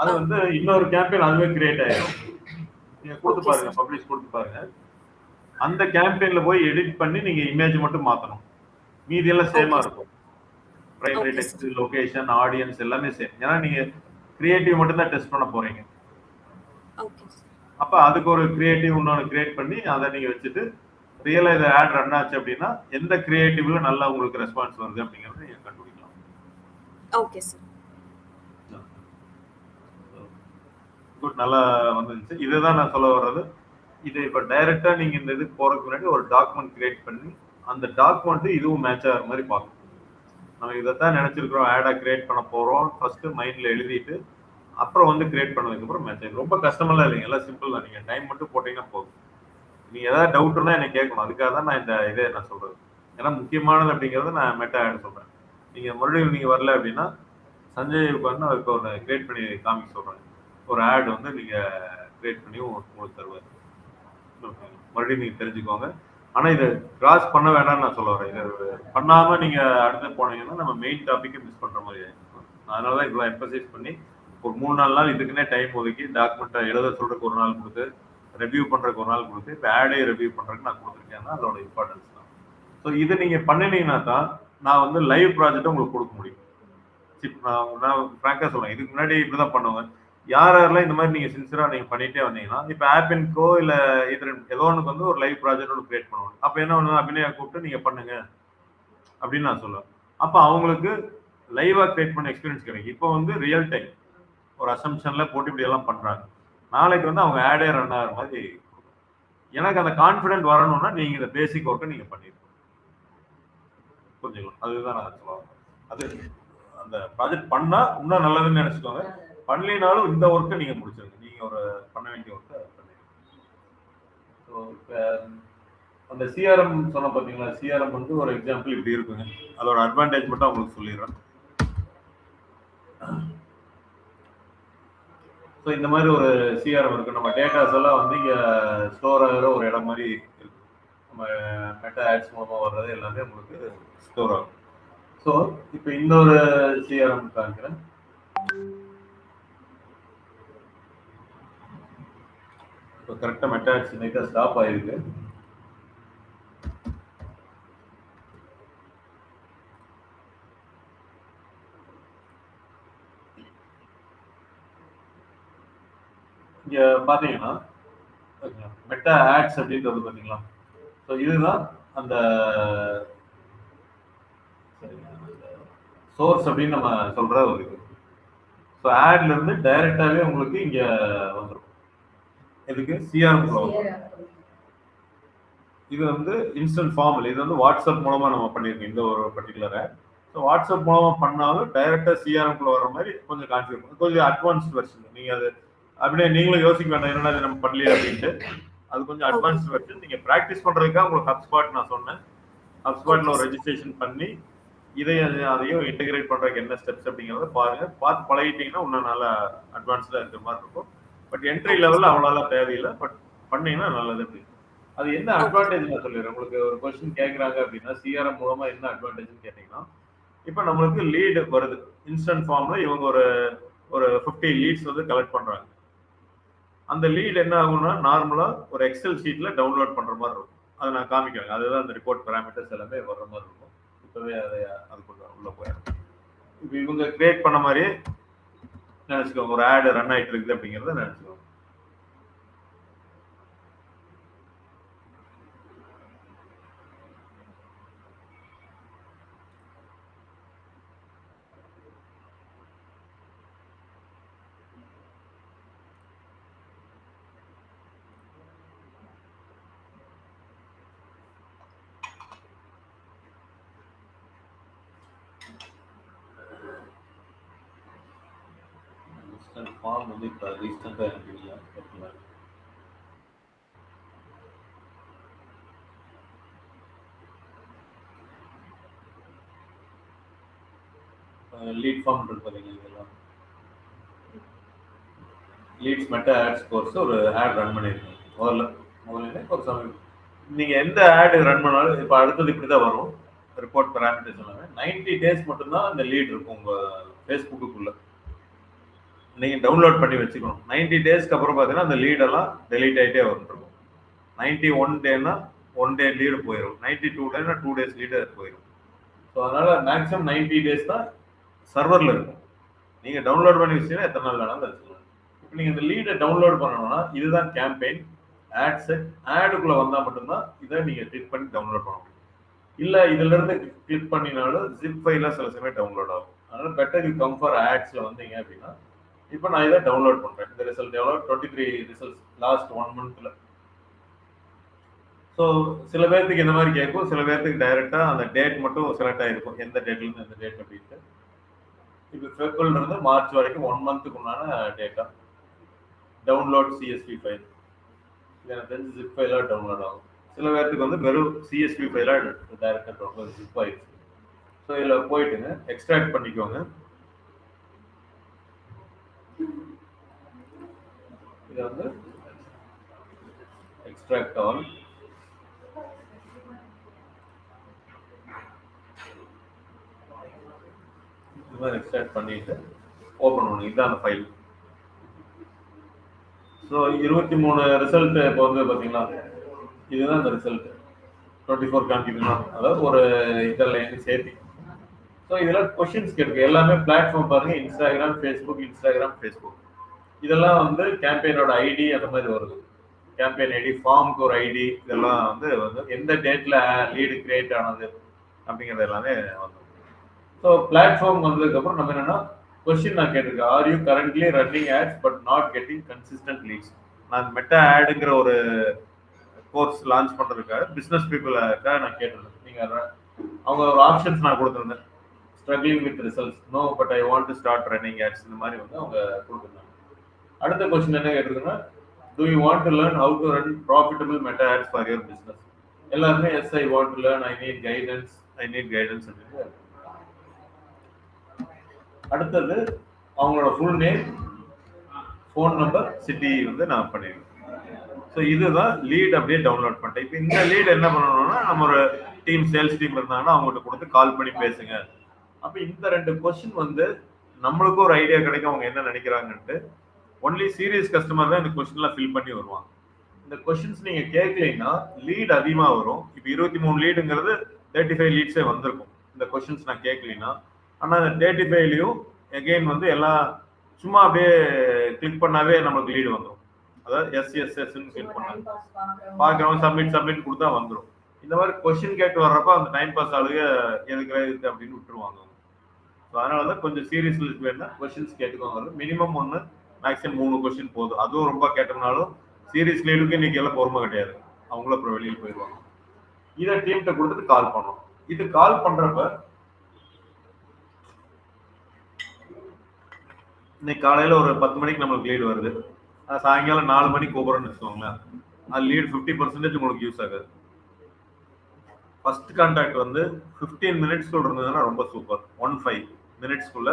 A: அது வந்து இன்னொரு கேம்பெயின் அதுவே கிரியேட் ஆயிடும். நீங்க கொடுத்து பாருங்க, பப்ளிஷ் கொடுத்து பாருங்க. அந்த கேம்பெயின்ல போய் எடிட் பண்ணி நீங்க இமேஜ் மட்டும் மாத்தணும், மீதி எல்லாம் சேமா இருக்கும். பிரைமரி டெக்ஸ்ட், லொகேஷன், ஆடியன்ஸ் எல்லாமே சேம். ஏன்னா நீங்க கிரியேட்டிவ் மட்டும் தான் டெஸ்ட் பண்ண போறீங்க.
B: ஓகே.
A: அப்ப அதுக்கு ஒரு கிரியேட்டிவ் இன்னொன்று கிரியேட் பண்ணி அதை நீங்க வச்சுட்டு ரியலா இதை ஆட் ரன் ஆச்சு அப்படின்னா எந்த கிரியேட்டிவ்ல நல்லா உங்களுக்கு ரெஸ்பான்ஸ் வருது அப்படிங்கறத நீங்க கண்டுபிடிக்கலாம்.
B: Okay sir.
A: குட், நல்லா வந்துருச்சு. இதுதான் நான் சொல்ல வர்றது. இது இப்ப டைரக்டா நீங்க இந்த இதுக்கு போறதுக்கு முன்னாடி ஒரு டாக்குமெண்ட் கிரியேட் பண்ணி அந்த டாக்குமெண்ட் இதுவும் மேட்ச் ஆகிற மாதிரி பார்க்கணும். நம்ம இதைத்தான் நினைச்சிருக்கிறோம், ஆடா கிரியேட் பண்ண போறோம், ஃபர்ஸ்ட் மைண்ட்ல எழுதிட்டு அப்புறம் வந்து கிரியேட் பண்ணதுக்கு அப்புறம் மேட்ச் ஆகும். ரொம்ப கஷ்டமெல்லாம் இல்லைங்க, எல்லாம் சிம்பிள் தான். நீங்க டைம் மட்டும் போட்டீங்கன்னா போதும். நீங்க ஏதாவது டவுட் இருந்தா என்ன கேட்கணும், அதுக்காக தான் நான் இந்த இதே நான் சொல்றது. ஏன்னா முக்கியமானது அப்படிங்கறத நான் மெட்டா ஆட் சொல்றேன். நீங்க மறுபடியும் நீங்க வரல அப்படின்னா சஞ்சய் உட்கார்ந்து அதுக்கு ஒரு கிரியேட் பண்ணி காமிக்க சொல்றேன். ஒரு ஆட் வந்து நீங்க கிரியேட் பண்ணி உங்களுக்கு தருவாரு. மறுபடியும் நீங்க தெரிஞ்சுக்கோங்க. ஆனா இதை கிராஸ் பண்ண வேண்டாம்னு நான் சொல்ல வரேன். இதை பண்ணாம நீங்க அடுத்து போனீங்கன்னா நம்ம மெயின் டாபிக்கை மிஸ் பண்ற மாதிரி ஆயிடும். அதனாலதான் இவ்வளவு எம்பசைஸ் பண்ணி ஒரு 3-4 நாள் இதுக்குன்னே டைம் ஒதுக்கி டாக்குமெண்ட்டை எழுத சொல்றதுக்கு ஒரு நாள் கொடுத்து, ரிவ்யூ பண்றதுக்கு ஒரு நாள் கொடுத்து, இப்போ ஆடே ரிவ்யூ பண்றதுக்கு நான் கொடுத்துருக்கேன்னா அதோட இம்பார்ட்டன்ஸ் தான். ஸோ இதை நீங்க பண்ணினீங்கன்னா தான் நான் வந்து லைவ் ப்ராஜெக்ட் உங்களுக்கு கொடுக்க முடியும். நான் ஃப்ராங்கா சொல்றேன், இதுக்கு முன்னாடி இப்படிதான் பண்ணுவேன். யாரெல்லாம் இந்த மாதிரி நீங்க சின்சியரா நீங்க பண்ணிட்டே வந்தீங்கன்னா, இப்ப ஆப்பின்கோ இல்ல இது ஏதோ ஒண்ணுக்கு வந்து ஒரு லைவ் ப்ராஜெக்ட் ஒன்று கிரியேட் பண்ணுவாங்க. அப்ப என்ன பண்ணுவாங்க, அபிநயா கூப்பிட்டு நீங்க பண்ணுங்க அப்படின்னு நான் சொல்லுவேன். அப்ப அவங்களுக்கு லைவா கிரியேட் பண்ண எக்ஸ்பீரியன்ஸ் கிடைக்கும். இப்போ வந்து ரியல் டைம் ஒரு அசம்ஷன்ல போட்டு இப்படி எல்லாம் பண்றாங்க. நாளைக்கு வந்து அவங்க ஆடே ரன் ஆகிற மாதிரி எனக்கு அந்த கான்ஃபிடென்ட் வரணும்னா நீங்க இந்த பேசிக் ஒர்க்கை நீங்க பண்ணிருக்கணும். புரிஞ்சுக்கலாம். அதுதான் நான் சொல்லுவேன். அது அந்த ப்ராஜெக்ட் பண்ணா இன்னும் நல்லதுன்னு நினைச்சுக்கோங்க. பண்ணலினாலும் இந்த ஒர்க்கை நீங்க முடிச்சிருங்க. நீங்க ஒரு பண்ண வேண்டிய ஒர்க்கை பண்ணிருங்க. ஸோ இப்போ அந்த சிஆர்எம் சொன்ன பார்த்தீங்களா, சிஆர்எம் வந்து ஒரு எக்ஸாம்பிள் இப்படி இருக்குங்க. அதோட அட்வான்டேஜ் மட்டும் உங்களுக்கு சொல்லிடுறேன். ஸோ இந்த மாதிரி ஒரு சிஆர்எம் இருக்கு. நம்ம டேட்டாஸ் எல்லாம் வந்து இங்கே ஸ்டோர் ஆகிற ஒரு இடம் மாதிரி இருக்கு. நம்ம மெட்டா ஆட்ஸ் மூலமாக வர்றது எல்லாமே உங்களுக்கு ஸ்டோர் ஆகும். ஸோ இப்போ இந்த ஒரு சிஆர்எம் காமிக்கிறேன். இப்போ கரெக்டாக மெட்டா ஆட்ஸ் நைட்டாக ஸ்டாப் ஆயிருக்கு. இங்க பாத்தீங்கன்னா மெட்டா ஆட்ஸ் அப்படின்றது பாத்தீங்களா. ஸோ இதுதான் அந்த சோர்ஸ் அப்படின்னு நம்ம சொல்ற ஒரு இது. ஸோ ஆட்ல இருந்து டைரக்டாவே உங்களுக்கு இங்க வந்துடும். இதுக்கு சிஆர்எம் இது வந்து இன்ஸ்டன்ட் ஃபார்மல். இது வந்து வாட்ஸ்அப் மூலமா நம்ம பண்ணிருக்கோம் இந்த ஒரு பர்டிகுலர் ஆட். ஸோ வாட்ஸ்அப் மூலமா பண்ணாலும் டைரக்டா சிஆர்எம்குள்ள வர மாதிரி கொஞ்சம் கான்ஃபிகர் பண்ணும். கொஞ்சம் அட்வான்ஸ்ட் வெர்ஷன். நீங்க அது அப்படியே நீங்களும் யோசிக்க வேண்டாம் என்னடா இது நம்ம பண்ணலையே அப்படின்ட்டு. அது கொஞ்சம் அட்வான்ஸ்ட் வெர்ஷன். நீங்க ப்ராக்டிஸ் பண்றதுக்காக உங்களுக்கு ஹப்ஸ்பாட் நான் சொன்னேன். ஹப்ஸ்பாட்ல ஒரு ரெஜிஸ்ட்ரேஷன் பண்ணி அதையும் இன்டெகிரேட் பண்றதுக்கு என்ன ஸ்டெப்ஸ் அப்படிங்கிறத பாருங்க. பார்த்து பழகிட்டீங்கன்னா இன்னும் நல்லா அட்வான்ஸ்டா இருக்கிற மாதிரி இருக்கும். பட் என்ட்ரி லெவல்ல அவ்வளோ தேவையில்லை. பட் பண்ணீங்கன்னா நல்லது. அப்படி அது என்ன அட்வான்டேஜ் நான் சொல்லிடுறேன். உங்களுக்கு ஒரு கொஸ்டின் கேட்குறாங்க அப்படின்னா சிஆர்எம் மூலமா என்ன அட்வான்டேஜ்னு கேட்டீங்கன்னா, இப்போ நம்மளுக்கு லீடு வருது இன்ஸ்டன்ட் ஃபார்ம்ல. இவங்க ஒரு 50 லீட்ஸ் வந்து கலெக்ட் பண்றாங்க. அந்த லீட் என்ன ஆகும்னா நார்மலா ஒரு எக்ஸல் ஷீட்ல டவுன்லோட் பண்ற மாதிரி இருக்கும். அதை நான் காமிக்கிறேன். அதுதான் அந்த ரிப்போர்ட் பேராமீட்டர்ஸ் எல்லாமே வர்ற மாதிரி இருக்கும். இப்பவே அதுக்குள்ள உள்ள போயிடும். இப்போ இவங்க கிரியேட் பண்ண மாதிரியே நினைச்சுக்கோங்க. ஒரு ஆட் ரன் ஆயிட்டு இருக்குது அப்படிங்கிறத நினைச்சுக்கோங்க. ஃபார்ம் வந்து இப்போ ரீசெண்டாக எனக்கு இல்லை. லீட் ஃபார்ம் இருக்கு பாத்தீங்க. இதெல்லாம் லீட்ஸ் மெட்டா ஆட்ஸ் கோர்ஸ் ஒரு ஆட் ரன் பண்ணியிருக்கேன். முதல்ல ஒரு சமயம் நீங்க எந்த ஆட் ரன் பண்ணாலும் இப்போ அடுத்தது இப்படி தான் வரும். ரிப்போர்ட் பேராமீட்டர்ஸ் எல்லாமே 90 days மட்டும்தான் அந்த லீட் இருக்கும் உங்க ஃபேஸ்புக்குள்ள. நீங்க டவுன்லோட் பண்ணி வச்சுக்கணும். 90 daysக்கு அப்புறம் பார்த்தீங்கன்னா அந்த லீடெல்லாம் டெலீட் ஆகிட்டே வந்துருக்கும். 91 டேனா 1 day லீடு போயிடும். 92 டேனா 2 days லீடு போயிடும். ஸோ அதனால மேக்ஸிமம் 90 days தான் சர்வரில் இருக்கும். நீங்கள் டவுன்லோட் பண்ணி வச்சீங்கன்னா எத்தனை நாள் வேணாலும் வச்சுக்கலாம். இப்போ நீங்கள் இந்த லீடை டவுன்லோட் பண்ணணும்னா இதுதான் கேம்பெயின் ஆட் செட். ஆடுக்குள்ளே வந்தால் மட்டும்தான் இதை நீங்கள் கிளிக் பண்ணி டவுன்லோட் பண்ண முடியும். இல்லை இதிலிருந்து கிளிக் பண்ணினாலும் ஜிப் ஃபைலாக சில சமயம் டவுன்லோட் ஆகும். அதனால பெட்டர் யூ கம் ஃபார் ஆட்ஸில் வந்தீங்க அப்படின்னா இப்போ நான் இதை டவுன்லோட் பண்ணுறேன். இந்த ரிசல்ட் எவ்வளோ 23 ரிசல்ட்ஸ் லாஸ்ட் 1 monthல. ஸோ சில பேர்த்துக்கு இந்த மாதிரி கேட்கும். சில பேர்த்துக்கு டைரெக்டாக அந்த டேட் மட்டும் செலக்ட் ஆகிருக்கும். எந்த டேட்லேருந்து எந்த டேட் அப்படின்ட்டு. இப்போ ஃபெப்ரவரிலிருந்து மார்ச் வரைக்கும் 1 monthக்கு உண்டான டேட்டா. Download CSV file. இது எனக்கு தெரிஞ்சு ஜிப் ஃபைலாக டவுன்லோட் ஆகும். சில பேர்த்துக்கு வந்து வெறும் சிஎஸ்வி ஃபைலாக டைரெக்டாக டவுன்லோட் ஜிப் ஆயிடுச்சு. ஸோ இதில் போயிட்டுங்க எக்ஸ்ட்ராக்ட் பண்ணிக்கோங்க. இதை வந்து எக்ஸ்ட்ராக்ட் ஆல். இந்த மாதிரி எக்ஸ்ட்ராக்ட் பண்ணிட்டு ஓப்பன் பண்ணணும். இதுதான் அந்த ஃபைல். ஸோ 23 ரிசல்ட் இப்போ வந்து பார்த்தீங்களா, இதுதான் இந்த ரிசல்ட் 24 காமிக்குதுன்னா, அதாவது ஒரு இதெல்லாம் சேர்த்து. ஸோ இதெல்லாம் கொஷின்ஸ் கேட்கு. எல்லாமே பிளாட்ஃபார்ம் பாருங்க. Instagram, Facebook. இதெல்லாம் வந்து கேம்பெயினோட ஐடி அந்த மாதிரி வருது. கேம்பெயின் ஐடி, ஃபார்முக்கு ஒரு ஐடி, இதெல்லாம் வந்து எந்த டேட்ல லீடு கிரியேட் ஆனது அப்படிங்கிறது எல்லாமே வந்துடும். ஸோ பிளாட்ஃபார்ம் வந்ததுக்கப்புறம் நம்ம என்னன்னா கொஸ்டின் நான் கேட்டிருக்கேன், are you currently running ads but not getting consistent leads. நான் மெட்டா ஆடுங்கிற ஒரு கோர்ஸ் லான்ச் பண்ணுறதுக்காக பிஸ்னஸ் பீப்புளுக்காக நான் கேட்டிருந்தேன். நீங்கள் அவங்க ஒரு ஆப்ஷன்ஸ் நான் கொடுத்துருந்தேன், struggling with results, no but I want to start running ads, இந்த மாதிரி வந்து அவங்க கொடுத்துருந்தாங்க. அடுத்த கொஸ்டின் என்ன கேட்டிருக்குன்னா, do you want to learn how to run profitable meta ads for your business? எல்லாருமே yes I want to learn, I need guidance அப்படின்னு. அடுத்தது அவங்களோட full name, phone number, city வந்து நான் பண்ணிருக்கேன். ஸோ இதுதான் லீட் அப்படியே டவுன்லோட் பண்ணிட்டேன். இப்போ இந்த லீட் என்ன பண்ணணும்னா, நம்ம ஒரு டீம் சேல்ஸ் டீம் இருந்தாங்கன்னா அவங்ககிட்ட கொடுத்து கால் பண்ணி பேசுங்க. அப்போ இந்த 2 கொஸ்டின் வந்து நம்மளுக்கும் ஒரு ஐடியா கிடைக்கும் அவங்க என்ன நினைக்கிறாங்கன்ட்டு. ஒன்லி சீரியஸ் கஸ்டமர் தான் இந்த கொஸ்டின்லாம் ஃபில் பண்ணி வருவாங்க. இந்த கொஸ்டின்ஸ் நீங்க கேட்கலைன்னா லீட் அதிகமாக வரும். இப்போ 23 லீடுங்கிறது 35 லீட்ஸே வந்திருக்கும் இந்த கொஸ்டின்ஸ் நான் கேட்கலைன்னா. ஆனால் இந்த 35லையும் எகெயின் வந்து எல்லாம் சும்மா அப்படியே கிளிக் பண்ணாவே நமக்கு லீடு வந்துடும். அதாவது எஸ்எஸ்எஸ்ன்னு கிளிக் பண்ணாங்க, பார்க்குறவங்க சப்மிட் கொடுத்தா வந்துடும். இந்த மாதிரி கொஸ்டின் கேட்டு வர்றப்ப அந்த டைம் பாஸ் ஆளுங்க எதுக்கு அப்படின்னு விட்டுருவாங்க. ஸோ அதனால தான் கொஞ்சம் சீரியஸ் லிஸ்ட் வேணும்னா கொஸ்டின்ஸ் கேட்டுக்கோங்க. மினிமம் 1 மேக்ஸிமம் 3 கொஸ்டின் போதும். அதுவும் ரொம்ப கேட்டோம்னாலும் சீரியஸ் லீடுக்கு இன்னைக்கு எல்லாம் பொறுமை கிடையாது, அவங்களும் அப்புறம் வெளியில் போயிடுவாங்க. இதை டீம்கிட்ட கொடுத்துட்டு கால் பண்ணணும். இது கால் பண்றப்ப இன்னைக்கு காலையில ஒரு 10 மணிக்கு நம்மளுக்கு லீடு வருது, சாயங்காலம் 4 மணிக்கு கூப்பிடுறோம்னு வச்சுக்கோங்களேன், அது லீடு 50% உங்களுக்கு யூஸ் ஆகுது. ஃபர்ஸ்ட் கான்டாக்ட் வந்து 15 மினிட்ஸ்க்குள்ள இருந்ததுன்னா ரொம்ப சூப்பர். 15 மினிட்ஸ்க்குள்ள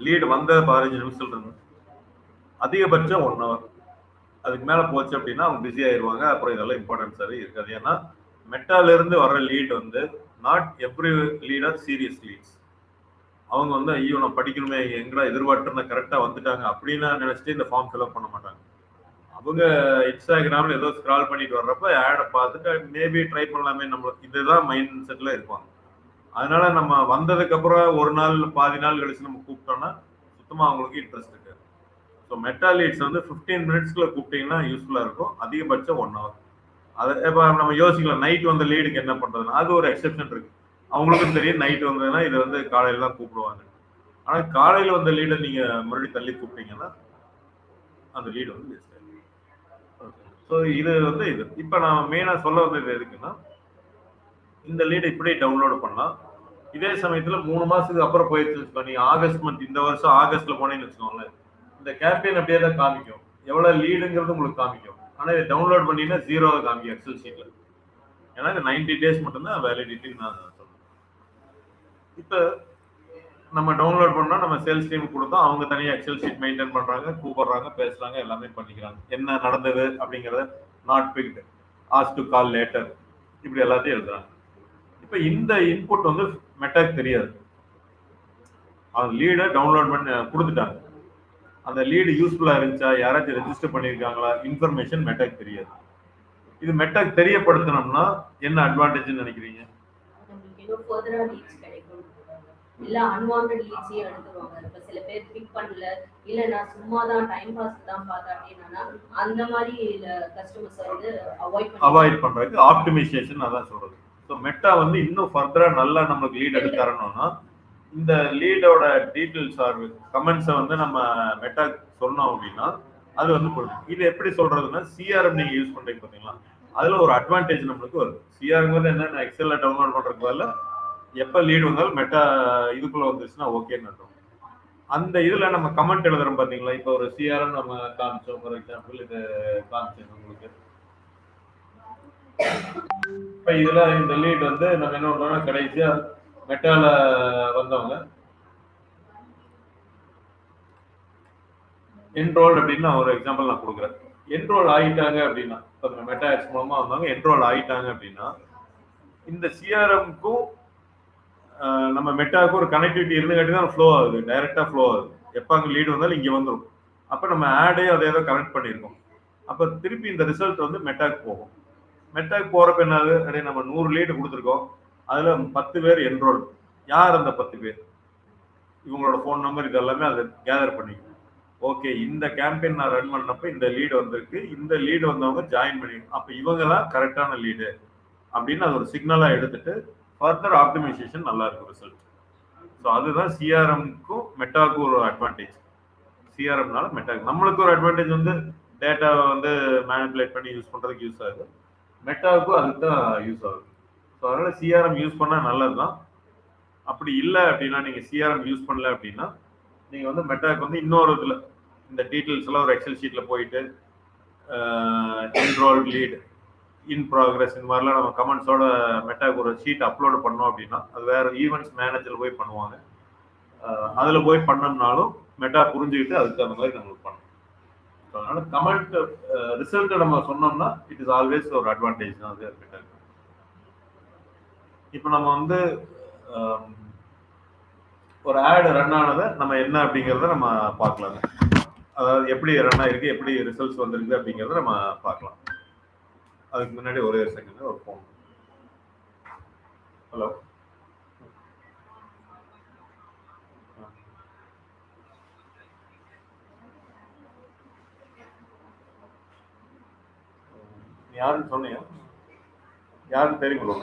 A: லீடு வந்த 15 நிமிஷத்துல இருந்து அதிகபட்சம் 1 ஹவர். அதுக்கு மேல போச்சு அப்படின்னா அவங்க பிஸி ஆயிடுவாங்க. அப்புறம் இதெல்லாம் இம்பார்ட்டன்ஸாவே இருக்காது. ஏன்னா மெட்டால இருந்து வர்ற லீட் வந்து not every lead are serious leads. அவங்க வந்து ஐயோ நான் படிக்கணுமே, எங்கடா எதிர்பார்த்து கரெக்டா வந்துட்டாங்க அப்படின்னு நினைச்சிட்டு இந்த ஃபார்ம் ஃபில்அப் பண்ண மாட்டாங்க. அவங்க இன்ஸ்டாகிராம்ல ஏதோ ஸ்க்ரால் பண்ணிட்டு வர்றப்ப ஆடை பார்த்துட்டு மேபி ட்ரை பண்ணலாமே, நம்மளுக்கு இதுதான் மைண்ட் செட்ல இருப்பாங்க. அதனால நம்ம வந்ததுக்கு அப்புறம் ஒரு நாள் பாதி நாள் கழிச்சு நம்ம கூப்பிட்டோம்னா சுத்தமா அவங்களுக்கு இன்ட்ரெஸ்ட் இருக்காது. ஸோ மெட்டா லீட்ஸ் வந்து 15 மினிட்ஸ்க்குள்ள கூப்பிட்டீங்கன்னா யூஸ்ஃபுல்லா இருக்கும். அதிகபட்சம் 1 ஹவர். அதை இப்போ நம்ம யோசிக்கலாம், நைட் வந்த லீடுக்கு என்ன பண்றதுன்னா அது ஒரு எக்ஸெப்ஷன் இருக்கு. அவங்களுக்கும் தெரியும் நைட் வந்ததுன்னா இது வந்து காலையில தான் கூப்பிடுவாங்க. ஆனா காலையில வந்த லீடை நீங்க மறுபடியும் தள்ளி கூப்பிட்டீங்கன்னா அந்த லீடு வந்து வேஸ்ட் ஆகும். ஸோ இது வந்து இது இப்போ நான் மெயினாக சொல்ல வந்தது எதுக்குன்னா, இந்த லீடை இப்படி டவுன்லோடு பண்ணலாம். இதே சமயத்துல 3 மாசத்துக்கு அப்புறம் போயிடுச்சு, நீங்க ஆகஸ்ட் மந்த் இந்த வருஷம் ஆகஸ்ட்ல போனீங்கன்னு வச்சுக்கோங்களேன், இந்த கேம்பெயின் அப்படியே தான் காமிக்கும், எவ்வளவு லீடுங்கிறது உங்களுக்கு காமிக்கும். ஆனா இதை டவுன்லோட் பண்ணீங்கன்னா 0 காமிக்கும் எக்ஸல் ஷீட்ல. ஏன்னா இது 90 டேஸ் மட்டும்தான் வேலிடிட்டி நான் சொல்றேன். இப்போ நம்ம டவுன்லோட் பண்ணா நம்ம சேல்ஸ் டீம் கொடுத்தோம், அவங்க தனியாக எக்ஸல் ஷீட் மெயின்டைன் பண்றாங்க, கூப்பிடுறாங்க, பேசுறாங்க, எல்லாமே பண்ணிக்கிறாங்க. என்ன நடந்தது அப்படிங்கிறத not picked, ask to call later, இப்படி எல்லாத்தையும் எழுதுறாங்க. இப்போ இந்த இன்புட் வந்து மெட்டாக்கு தெரியாது. அவங்க லீடை டவுன்லோட் பண்ணி கொடுத்துட்டாங்க, அந்த லீடு யூஸ்ஃபுல்லா இருந்துச்சா, யாராச்சும் ரெஜிஸ்டர் பண்ணியிருக்காங்களா, இன்ஃபர்மேஷன் மெட்டாக்கு தெரியாது. இது மெட்டாக்கு தெரியப்படுத்தணும்னா என்ன அட்வான்டேஜ் நினைக்கிறீங்க?
D: இல்ல அன்வான்டட் லீட்ஸே எடுத்துருவாங்க. இப்ப சில பேர் பிக் பண்ணல, இல்ல நான் சும்மா தான் டைம் பாஸ் தான் பார்த்தேன் அப்படின்னா அந்த மாதிரி கஸ்டமர்ஸ் வந்து
A: அவாய்ட் பண்றதுக்கு ஆப்டிமைசேஷன் அதான் சொல்றது. ஸோ மெட்டா வந்து இன்னும் ஃபர்தரா நல்லா நமக்கு லீட் எடுத்து தரணும்னா இந்த லீடோட டீட்டெயில்ஸ் ஆர் கமெண்ட்ஸை வந்து நம்ம மெட்டா சொன்னோம் அப்படின்னா அது வந்து கொடுக்கும். இது எப்படி சொல்றதுன்னா, சிஆர்எம் நீங்க யூஸ் பண்றீங்க பார்த்தீங்களா, அதுல ஒரு அட்வான்டேஜ் நம்மளுக்கு வருது. சிஆர்எம் வந்து என்ன, எக்ஸல்ல டவுன்லோட் பண்றதுக்கு பதிலா எப்போ லீடு வந்தாலும் மெட்டா இதுக்குள்ள வந்துச்சுன்னா ஓகேன்னு அர்த்தம். அந்த இதுல நம்ம கமெண்ட் எழுதுறோம் பாத்தீங்களா, இப்போ ஒரு சிஆர்எம் நம்ம காமிச்சோம், ஃபார் எக்ஸாம்பிள் இது காமிச்சோம் உங்களுக்கு. இப்போ இதுல இந்த லீட் வந்து நம்ம என்ன பண்றோம்னா, கடைசியா மெட்டால வந்தவங்க என்ரோல் அப்படின்னு ஒரு எக்ஸாம்பிள் நான் கொடுக்குறேன். என்ரோல் ஆயிட்டாங்க அப்படின்னா, இப்போ மெட்டா ஆட்ஸ் மூலமா வந்தவங்க என்ரோல் ஆயிட்டாங்க அப்படின்னா இந்த சிஆர்எம்க்கும் நம்ம மெட்டாவுக்கு ஒரு கனெக்டிவிட்டி இருந்துகாட்டி தான் ஃப்ளோ ஆகுது, டைரக்டா ஃப்ளோ ஆகுது. எப்போ அங்கே லீடு வந்தாலும் இங்கே வந்துடும். அப்போ நம்ம ஆடே அதை ஏதோ கனெக்ட் பண்ணியிருக்கோம். அப்போ திருப்பி இந்த ரிசல்ட் வந்து மெட்டாக்கு போகும். மெட்டாக்கு போகிறப்ப என்னது, அப்படியே நம்ம 100 லீடு கொடுத்துருக்கோம், அதில் 10 பேர் என்ரோல். யார் அந்த 10 பேர்? இவங்களோட ஃபோன் நம்பர் இது எல்லாமே அதை கேதர் பண்ணிக்கணும். ஓகே இந்த கேம்பெயின் நான் ரன் பண்ணப்ப இந்த லீடு வந்திருக்கு, இந்த லீடு வந்தவங்க ஜாயின் பண்ணி அப்ப இவங்க தான் கரெக்டான லீடு அப்படின்னு அது ஒரு சிக்னலா எடுத்துட்டு ஃபர்தர் ஆப்டிமைசேஷன் நல்லா இருக்கும் ரிசல்ட். ஸோ அதுதான் சிஆர்எம்க்கும் மெட்டாக்கும் ஒரு அட்வான்டேஜ். சிஆர்எம்னால மெட்டா நம்மளுக்கு ஒரு அட்வான்டேஜ் வந்து டேட்டாவை வந்து மேனிப்புலேட் பண்ணி யூஸ் பண்றதுக்கு யூஸ் ஆகுது, மெட்டாவுக்கும் அதுக்கு தான் யூஸ் ஆகுது. ஸோ அதனால சிஆர்எம் யூஸ் பண்ணா நல்லது தான். அப்படி இல்லை அப்படின்னா நீங்க சிஆர்எம் யூஸ் பண்ணல அப்படின்னா நீங்க வந்து மெட்டாக்கு வந்து இன்னொரு இதுல இந்த டீட்டெயில்ஸ் எல்லாம் ஒரு எக்ஸல் ஷீட்ல போயிட்டு என்ரோல்ட் லீட் இன் ப்ராக்ரஸ் இந்த மாதிரிலாம் நம்ம கமெண்ட்ஸோட மெட்டாக்கு ஒரு ஷீட் அப்லோட் பண்ணோம் அப்படின்னா அது வேற ஈவெண்ட்ஸ் மேனேஜர்ல போய் பண்ணுவாங்க. அதுல போய் பண்ணோம்னாலும் மெட்டா புரிஞ்சுக்கிட்டு அதுக்கு தகுந்த மாதிரி நம்மளுக்கு பண்ணணும். அதனால கமெண்ட் ரிசல்ட் நம்ம சொன்னோம்னா இட் இஸ் ஆல்வேஸ் ஒரு அட்வான்டேஜ் தான் அது மெட்டாக்கு. இப்போ நம்ம வந்து ஒரு ஆட் ரன் ஆனதை நம்ம என்ன அப்படிங்கிறத நம்ம பார்க்கலாங்க. அதாவது எப்படி ரன் ஆயிருக்கு, எப்படி ரிசல்ட்ஸ் வந்திருக்கு அப்படிங்கிறத நம்ம பார்க்கலாம். அதுக்கு முன்னாடி ஒரே செகண்ட் ஒரு ஃபோன். ஹலோ, யாருன்னு சொன்னீங்க? யாருன்னு தெரியுங்களா?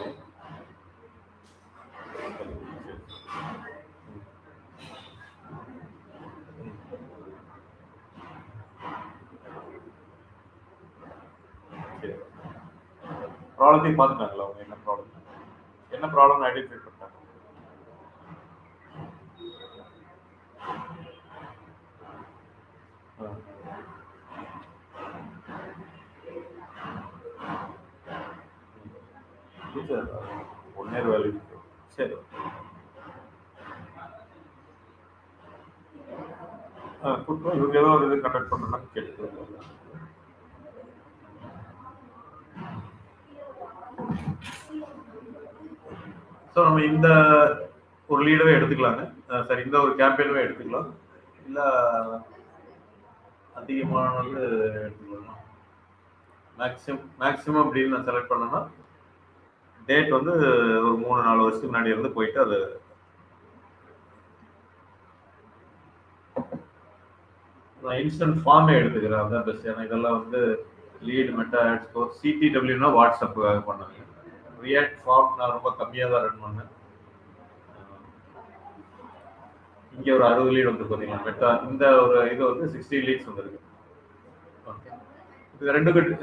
A: ப்ராப்ளத்தையும் பார்த்துட்டாங்களா அவங்க? என்ன ப்ராப்ளம் ஐடென்டிஃபை பண்ணிட்டாங்க? One year value. சரி, கொடுத்தோம். இவங்க ஏதோ ஒரு இது கண்டக்ட் பண்ணணும்னா கேட்டு. ஸோ நம்ம இந்த ஒரு லீடவே எடுத்துக்கலாங்க. சரி, இந்த ஒரு கேம்பெயினவே எடுத்துக்கலாம், இல்லை அதிகமானது எடுத்துக்கலாம். மேக்ஸிமம் அப்படின்னு நான் செலக்ட் பண்ணேன்னா டேட் வந்து ஒரு 3-4 வருஷத்துக்கு முன்னாடி இருந்து போயிட்டு அது நான் இன்ஸ்டன்ட் ஃபார்மே எடுத்துக்கிறேன். அதுதான் பெஸ்ட். ஏன்னா இதெல்லாம் வந்து லீட் மெட்டா ஆட் ஸ்கோர் சிடிடபிள்யூனா வாட்ஸ்அப்புக்காக பண்ணாங்க. ரியாக்ட் ஃபார்ம் நான் ரொம்ப கம்மியாக தான் ரன் பண்ணேன். இங்கே ஒரு 60 லீட் வந்து பார்த்தீங்கன்னா மெட்டா இந்த ஒரு இது வந்து 60 லீட்ஸ் வந்துருக்கு. ஓகே, இது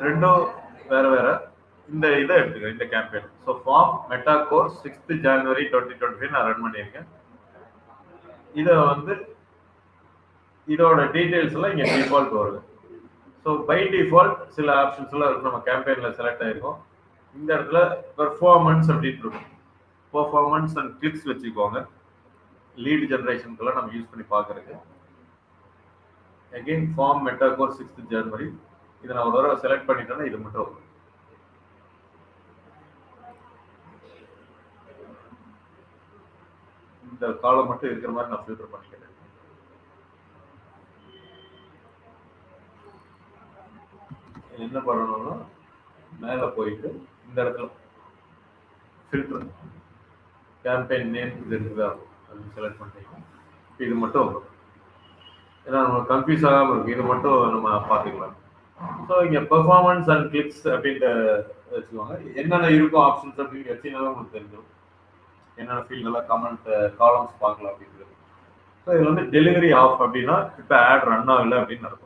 A: ரெண்டும் வேற வேற. இந்த இதை எடுத்துக்கிறேன், இந்த campaign. So form meta course 6th January 2025 நான் ரன் பண்ணியிருக்கேன். இதை வந்து இதோட டீட்டெயில்ஸ் எல்லாம் இங்கே டிஃபால்ட் வருது. ஸோ பை டிஃபால்ட் சில ஆப்ஷன்ஸ் எல்லாம் இருக்கும். நம்ம கேம்பெயினில் செலக்ட் ஆகிருக்கோம். இந்த இடத்துல பெர்ஃபார்மன்ஸ் அப்படின்னு இருக்கும். பெர்ஃபார்மன்ஸ் அண்ட் கிளிக்ஸ் வச்சுக்கோங்க. லீட் ஜெனரேஷனுக்கெல்லாம் நம்ம யூஸ் பண்ணி பார்க்குறதுக்கு. Again form meta course 6th January. இதை நான் ஒரு தடவை செலக்ட் பண்ணிட்டேன்னா இது மட்டும் வரும். இந்த காலம் மட்டும் இருக்கிற மாதிரி நான் ஃபில்டர் பண்ணிக்கிறேன். என்ன பண்ணணும்னா மேலே போயிட்டு இந்த இடத்துல ஃபில்டர் கேம்பெயின் நேம் இது இருக்குதா அப்படின்னு செலக்ட் பண்ணிட்டீங்கன்னா இது மட்டும் வரும். ஏன்னா நம்ம கன்ஃபியூஸ் ஆகாமல் இருக்கு, இது மட்டும் நம்ம பார்த்துக்கலாம். ஸோ இங்கே பெர்ஃபார்மன்ஸ் அண்ட் கிளிக்ஸ் அப்படின்ட்டு வச்சுக்கோங்க. என்னென்ன இருக்கும் ஆப்ஷன்ஸ் அப்படின்னு வச்சுனாலும் உங்களுக்கு தெரிஞ்சிடும். என்னென்ன ஃபீல்டெல்லாம் கமெண்ட் காலம்ஸ் பார்க்கலாம் அப்படின்றது. ஸோ இதில் வந்து டெலிவரி ஆஃப் அப்படின்னா இப்போ ஆட் ரன் ஆகலை அப்படின்னு நடக்கும்.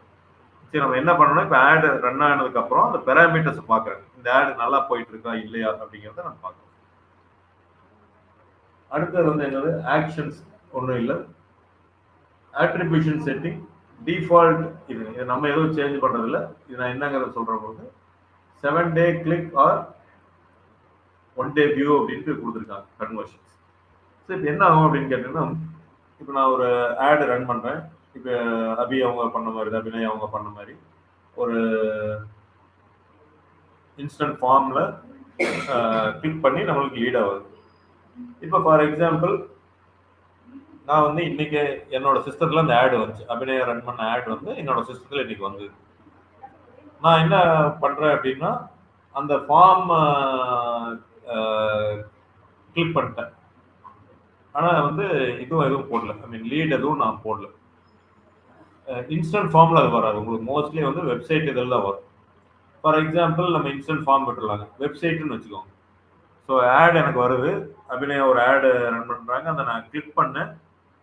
A: சரி, நம்ம என்ன பண்ணணும்னா இப்போ ஆட் ரன் ஆனதுக்கப்புறம் அந்த பேராமீட்டர்ஸை பார்க்குறேன். இந்த ஆட் நல்லா போயிட்டு இருக்கா இல்லையா அப்படிங்கிறத நம்ம பார்க்கணும். அடுத்தது வந்து என்னது ஆக்ஷன்ஸ் ஒன்றும் இல்லை. ஆட்ரிபியூஷன் செட்டிங் டிஃபால்ட் இது நம்ம எதுவும் சேஞ்ச் பண்ணுறதில்ல. இது நான் என்னங்கிறத சொல்கிற போது 7-day click R 1-day view அப்படின்ட்டு கொடுத்துருக்காங்க கன்வர்ஷன்ஸ். ஸோ இப்போ என்ன ஆகும் அப்படின்னு கேட்டிங்கன்னா, இப்போ நான் ஒரு ஆடு ரன் பண்ணுறேன். இப்போ அபி அவங்க பண்ண மாதிரி, அபிநய் அவங்க பண்ண மாதிரி ஒரு இன்ஸ்டன்ட் ஃபார்மில் கிளிக் பண்ணி நம்மளுக்கு லீட் ஆகுது. இப்போ ஃபார் எக்ஸாம்பிள் நான் வந்து இன்னைக்கு என்னோட சிஸ்டத்தில் அந்த ஆடு வந்துச்சு, அபிநய ரன் பண்ண ஆடு வந்து என்னோட சிஸ்டத்தில் இன்னைக்கு வந்து நான் என்ன பண்ணுறேன் அப்படின்னா அந்த ஃபார்ம் கிளிக் பண்ணிட்டேன். ஆனால் வந்து எதுவும் போடல, ஐ மீன் லீட் எதுவும் நான் போடல. இன்ஸ்டன்ட் ஃபார்மில் அது வராது உங்களுக்கு. மோஸ்ட்லி வந்து வெப்சைட் இதில் தான் வரும். ஃபார் எக்ஸாம்பிள் நம்ம இன்ஸ்டன்ட் ஃபார்ம் விட்டுருலாங்க, வெப்சைட்டுன்னு வச்சுக்கோங்க. ஸோ ஆட் எனக்கு வருது, அபிநயா ஒரு ஆடு ரன் பண்ணுறாங்க, அதை நான் கிளிக் பண்ணேன்,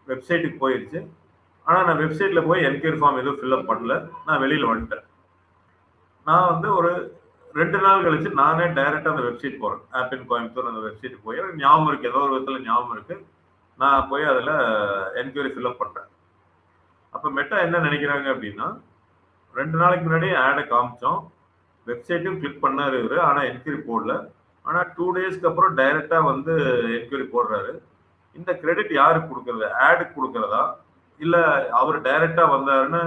A: வெப்சைட்டுக்கு போயிடுச்சு. ஆனால் நான் வெப்சைட்டில் போய் என்கொயரி ஃபார்ம் எதுவும் ஃபில்அப் பண்ணல, நான் வெளியில் வந்துட்டேன். நான் வந்து ஒரு 2 நாள் கழிச்சு நானே டைரெக்டாக அந்த வெப்சைட் போகிறேன். ஆப் இன் கோயம்புத்தூர் அந்த வெப்சைட்டுக்கு போய் எனக்கு ஞாபகம் இருக்குது, ஏதோ ஒரு விதத்தில் ஞாபகம் இருக்குது, நான் போய் அதில் என்கொயரி ஃபில்அப் பண்ணுறேன். அப்போ மெட்டா என்ன நினைக்கிறாங்க அப்படின்னா, 2 நாளைக்கு முன்னாடி ஆடை காமிச்சோம், வெப்சைட்டும் கிளிக் பண்ணாரு இவரு, ஆனால் என்கொயரி போடல. ஆனால் 2 டேஸ்க்கு அப்புறம் டைரெக்டாக வந்து என்கொயரி போடுறாரு. இந்த கிரெடிட் யாருக்கு கொடுக்கறது? ஆடுக்கு கொடுக்கறதா, இல்லை அவர் டைரெக்டாக வந்தாருன்னு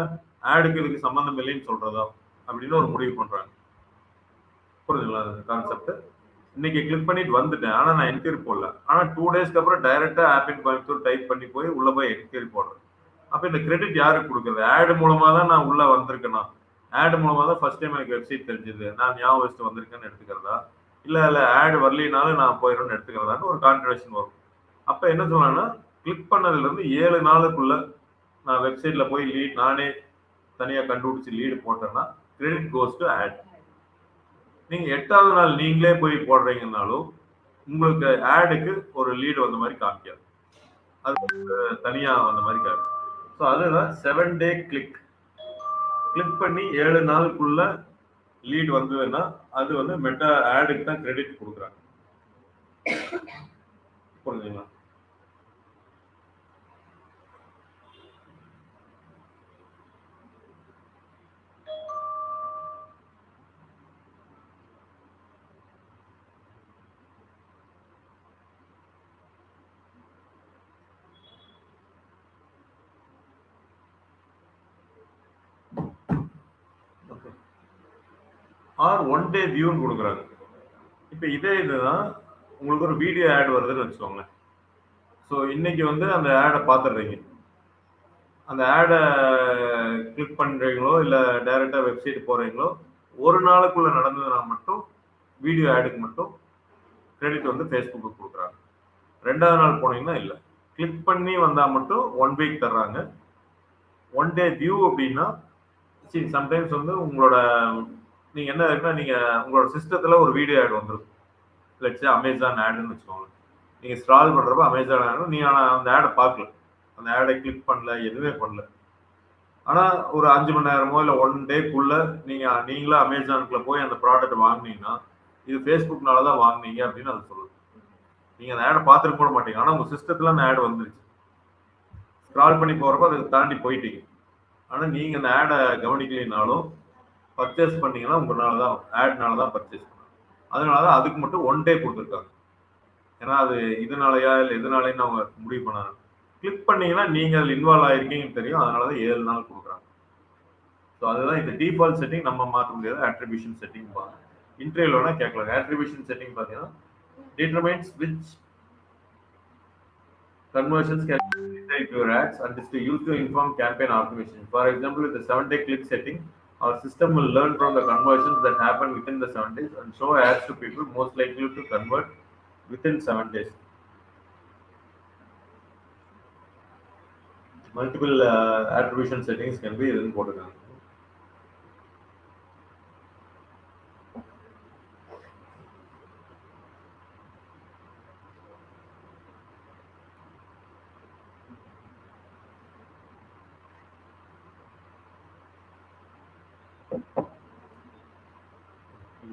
A: ஆடுக்கு இதுக்கு சம்மந்தம் இல்லைன்னு சொல்றதா அப்படின்னு ஒரு முடிவு பண்றாங்க. புரிஞ்சுங்களா கான்செப்ட்? இன்னைக்கு கிளிக் பண்ணிட்டு வந்துட்டேன், ஆனால் நான் என்கொயரி போடல. ஆனால் 2 டேஸ்க்கு அப்புறம் டைரெக்டாக ஆப் இன் கோயம்புத்தூர் டைப் பண்ணி போய் உள்ள போய் என்கொயரி போடுறேன். அப்போ இந்த கிரெடிட் யாருக்கு கொடுக்குறது? ஆடு மூலமா தான் நான் உள்ள வந்திருக்கேனா? ஆடு மூலமா தான் ஃபர்ஸ்ட் டைம் எனக்கு வெப்சைட் தெரிஞ்சது, நான் ஞாபகம் வச்சுட்டு வந்திருக்கேன்னு எடுத்துக்கிறதா, இல்லை ஆடு வரலினாலும் நான் போயிடும்னு எடுத்துக்கிறதான்னு ஒரு கான்ட்ரடிக்ஷன் வரும். அப்போ என்ன சொல்லலாம்னா, கிளிக் பண்ணதுலேருந்து 7 நாளுக்குள்ள நான் வெப்சைட்ல போய் லீட் நானே தனியாக கண்டுபிடிச்சி லீடு போட்டேன்னா கிரெடிட் கோஸ் டு ஆட். நீங்க 8வது நாள் நீங்களே போய் போடுறீங்கன்னாலும் உங்களுக்கு ஆடுக்கு ஒரு லீடு வந்த மாதிரி காமிக்காது, அது தனியா வந்த மாதிரி காமிக்கும். ஸோ அதுதான் 7 டே கிளிக். கிளிக் பண்ணி 7 நாளுக்குள்ள லீட் வந்ததுன்னா அது வந்து மெட்டா ஆடுக்கு தான் கிரெடிட் கொடுக்குறாங்க. புரிஞ்சுங்களா? ஆர் 1 டே வியூன்னு கொடுக்குறாங்க. இப்போ இதே இதுதான் உங்களுக்கு ஒரு வீடியோ ஆட் வருதுன்னு வச்சுக்கோங்களேன். ஸோ இன்னைக்கு வந்து அந்த ஆடை பார்த்துடுறீங்க, அந்த ஆடை கிளிக் பண்ணுறீங்களோ இல்லை டைரெக்டாக வெப்சைட் போகிறீங்களோ, ஒரு நாளுக்குள்ள நடந்ததுன்னா மட்டும் வீடியோ ஆடுக்கு மட்டும் கிரெடிட் வந்து ஃபேஸ்புக்கு கொடுக்குறாங்க. 2வது நாள் போனீங்கன்னா இல்லை. கிளிக் பண்ணி வந்தால் மட்டும் 1 வீக் தர்றாங்க. 1 டே வியூ அப்படின்னா சரி, சம்டைம்ஸ் வந்து உங்களோட நீங்கள் என்ன இருக்குன்னா, நீங்கள் உங்களோட சிஸ்டத்தில் ஒரு வீடியோ ஆட் வந்துடும், லட்சே அமேசான் ஆடுன்னு வச்சுக்கோங்க. நீங்கள் ஸ்க்ரால் பண்ணுறப்ப அமேசான் ஆடு, நீங்கள் ஆனால் அந்த ஆடை பார்க்கல, அந்த ஆடை கிளிக் பண்ணல, எதுவுமே பண்ணல. ஆனால் ஒரு 5 மணி நேரமோ இல்லை 1 டேக்குள்ள நீங்களா அமேசானுக்குள்ள போய் அந்த ப்ராடக்ட் வாங்கினீங்கன்னா இது ஃபேஸ்புக்னால தான் வாங்கினீங்க அப்படின்னு அது சொல்லுது. நீங்கள் அந்த ஆடை பார்த்துட்டு போட மாட்டீங்க, ஆனால் உங்கள் சிஸ்டத்தில் அந்த ஆடு வந்துருச்சு. ஸ்க்ரால் பண்ணி போகிறப்ப அதை தாண்டி போயிட்டீங்க. ஆனால் நீங்கள் அந்த ஆடை கவனிக்கலைனாலும் பர்ச்சேஸ் பண்ணீங்கன்னா உங்களால தான், ஆட்னால தான் பர்ச்சேஸ் பண்ணணும். அதனால தான் அதுக்கு மட்டும் 1 டே கொடுத்துருக்காங்க. ஏன்னா அது இதனாலயா இல்லை எதனாலேன்னு அவங்க முடிவு பண்ணாங்க. கிளிக் பண்ணீங்கன்னா நீங்கள் அதில் இன்வால்வ் ஆகிருக்கீங்கன்னு தெரியும், அதனால தான் 7 நாள் கொடுக்குறாங்க. ஸோ அதுதான் இந்த டிஃபால்ட் செட்டிங், நம்ம மாற்ற முடியாது. அட்ரிபியூஷன் செட்டிங் பாருங்க, இன்டர்வியூல வேணா கேட்கலாம். அட்ரிபியூஷன் செட்டிங் பார்த்தீங்கன்னா determines which conversions can detect your ads and is to use to inform campaign optimization. For example, with the 7-day click setting, our system will learn from the conversions that happen within the 7 days and show ads to people most likely to convert within 7 days. Multiple attribution settings can be imported.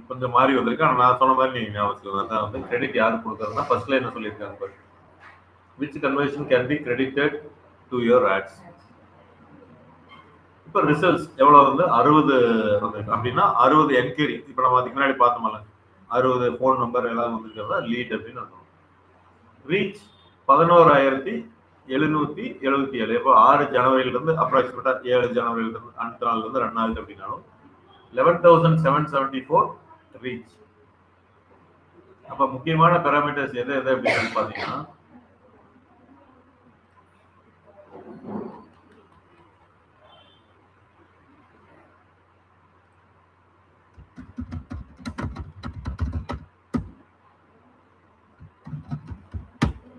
A: கொஞ்சம் மாறி வந்திருக்கு, ஆனால் நான் சொன்ன மாதிரி நீங்கள் ஞாபகம் தான் வந்து கிரெடிட் யாருக்கு கொடுக்குறதுனா ஃபர்ஸ்ட்ல என்ன சொல்லியிருக்காங்க பாரு, which conversion can be credited to your ads. இப்போ ரிசல்ட்ஸ் எவ்வளோ வந்து 60 வந்துருக்கு அப்படின்னா 60 என்கொயரி. இப்போ நம்ம அதுக்கு முன்னாடி பார்த்தோம்ல 60 ஃபோன் நம்பர் எல்லாம் வந்துருக்கிறதா லீட் அப்படின்னு அர்த்தம். ரீச் 11,777. இப்போ 6 ஜனவரியிலிருந்து அப்ராக்சிமேட்டா 7 ஜனவரியிலிருந்து அடுத்த நாள்லேருந்து 2 நாள் அப்படின்னாலும் 11,774 ரீச். அப்ப முக்கியமான பாராமீட்டர்ஸ் எது எது அப்படின்னு பாத்தீங்கன்னா,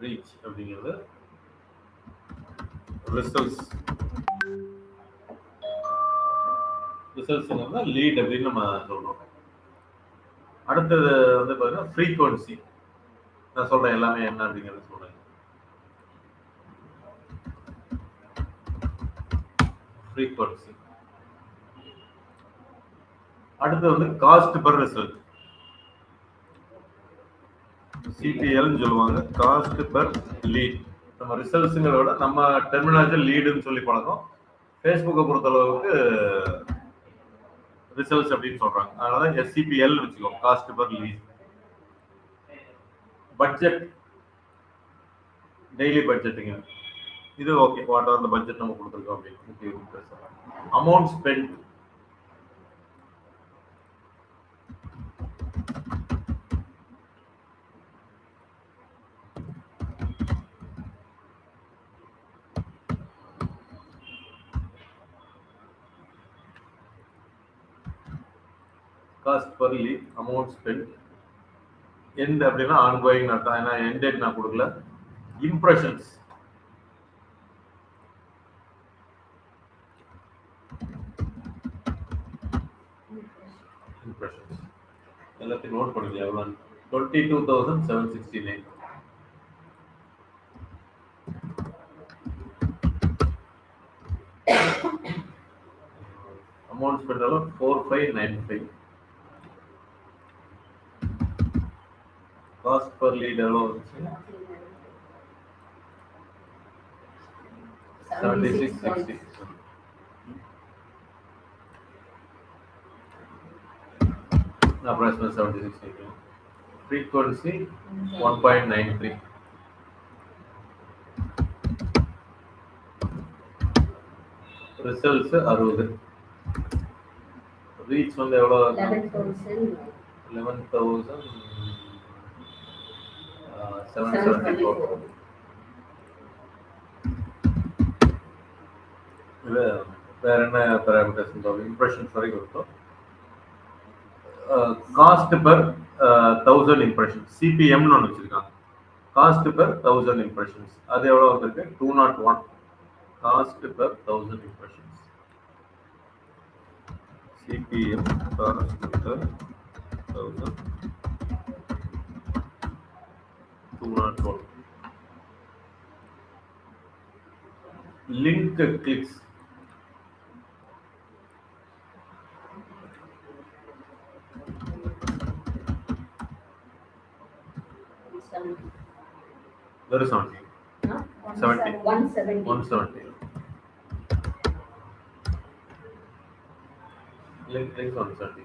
A: ரீச் அப்படிங்கிறது ரிசல்ட்ஸ் ரிசல்ட்ஸ்ங்கிறத லீட் அப்படின்னு நம்ம சொல்றோம். அடுத்தது வந்து பார்த்தீங்கன்னா ஃப்ரீக்வன்சி. நான் சொல்றேன் எல்லாமே என்ன அப்படிங்கிறத சொல்றேன். ஃப்ரீக்வன்சி. அடுத்து வந்து காஸ்ட் பர் ரிசல்ட். சிபிஎல் சொல்லுவாங்க, காஸ்ட் பர் லீட். நம்ம ரிசல்ட்ஸுங்கிறத விட நம்ம டெர்மினாலஜி லீடுன்னு சொல்லி பழக்கம். ஃபேஸ்புக்கை பொறுத்தளவுக்கு ரிசல்ட்ஸ் அப்படின்னு சொல்றாங்க. அதனால எஸ்சிபிஎல் வச்சுக்கோ, cost per lead. Budget, daily பட்ஜெட்டுங்க. இது okay, what are the budget நம்ம கொடுத்துருக்கோம் அப்படின்னு. Amount spend, cost per lead, amount spend. End அப்படின்னா ஆன்கோயிங் அர்த்தம். ஏன்னா எண்ட் டேட் நான் கொடுக்கல. இம்ப்ரெஷன்ஸ், எல்லாத்தையும் நோட் பண்ணுங்க. எவ்வளவு? 22,769. Amount spend 4595. Cost per lead எவ்வளோ வந்துச்சு? 7660. Approximately 7680. Frequency 1.93. Results 60. Reach வந்து எவ்வளோ? 11,774. இது வேற என்ன பேராமீட்டர்ஸ்? இம்ப்ரெஷன்ஸ் வரைக்கும் இருக்கும். காஸ்ட் பர் 1000 இம்ப்ரெஷன்ஸ், சிபிஎம்னு ஒன்று வச்சிருக்காங்க. காஸ்ட் பர் 1000 இம்ப்ரெஷன்ஸ் அது எவ்வளோ வந்திருக்கு? 201. Cost per 1000 impressions, CPM cost per 1000, 201. Link clicks, very 70. 170. Link clicks 170.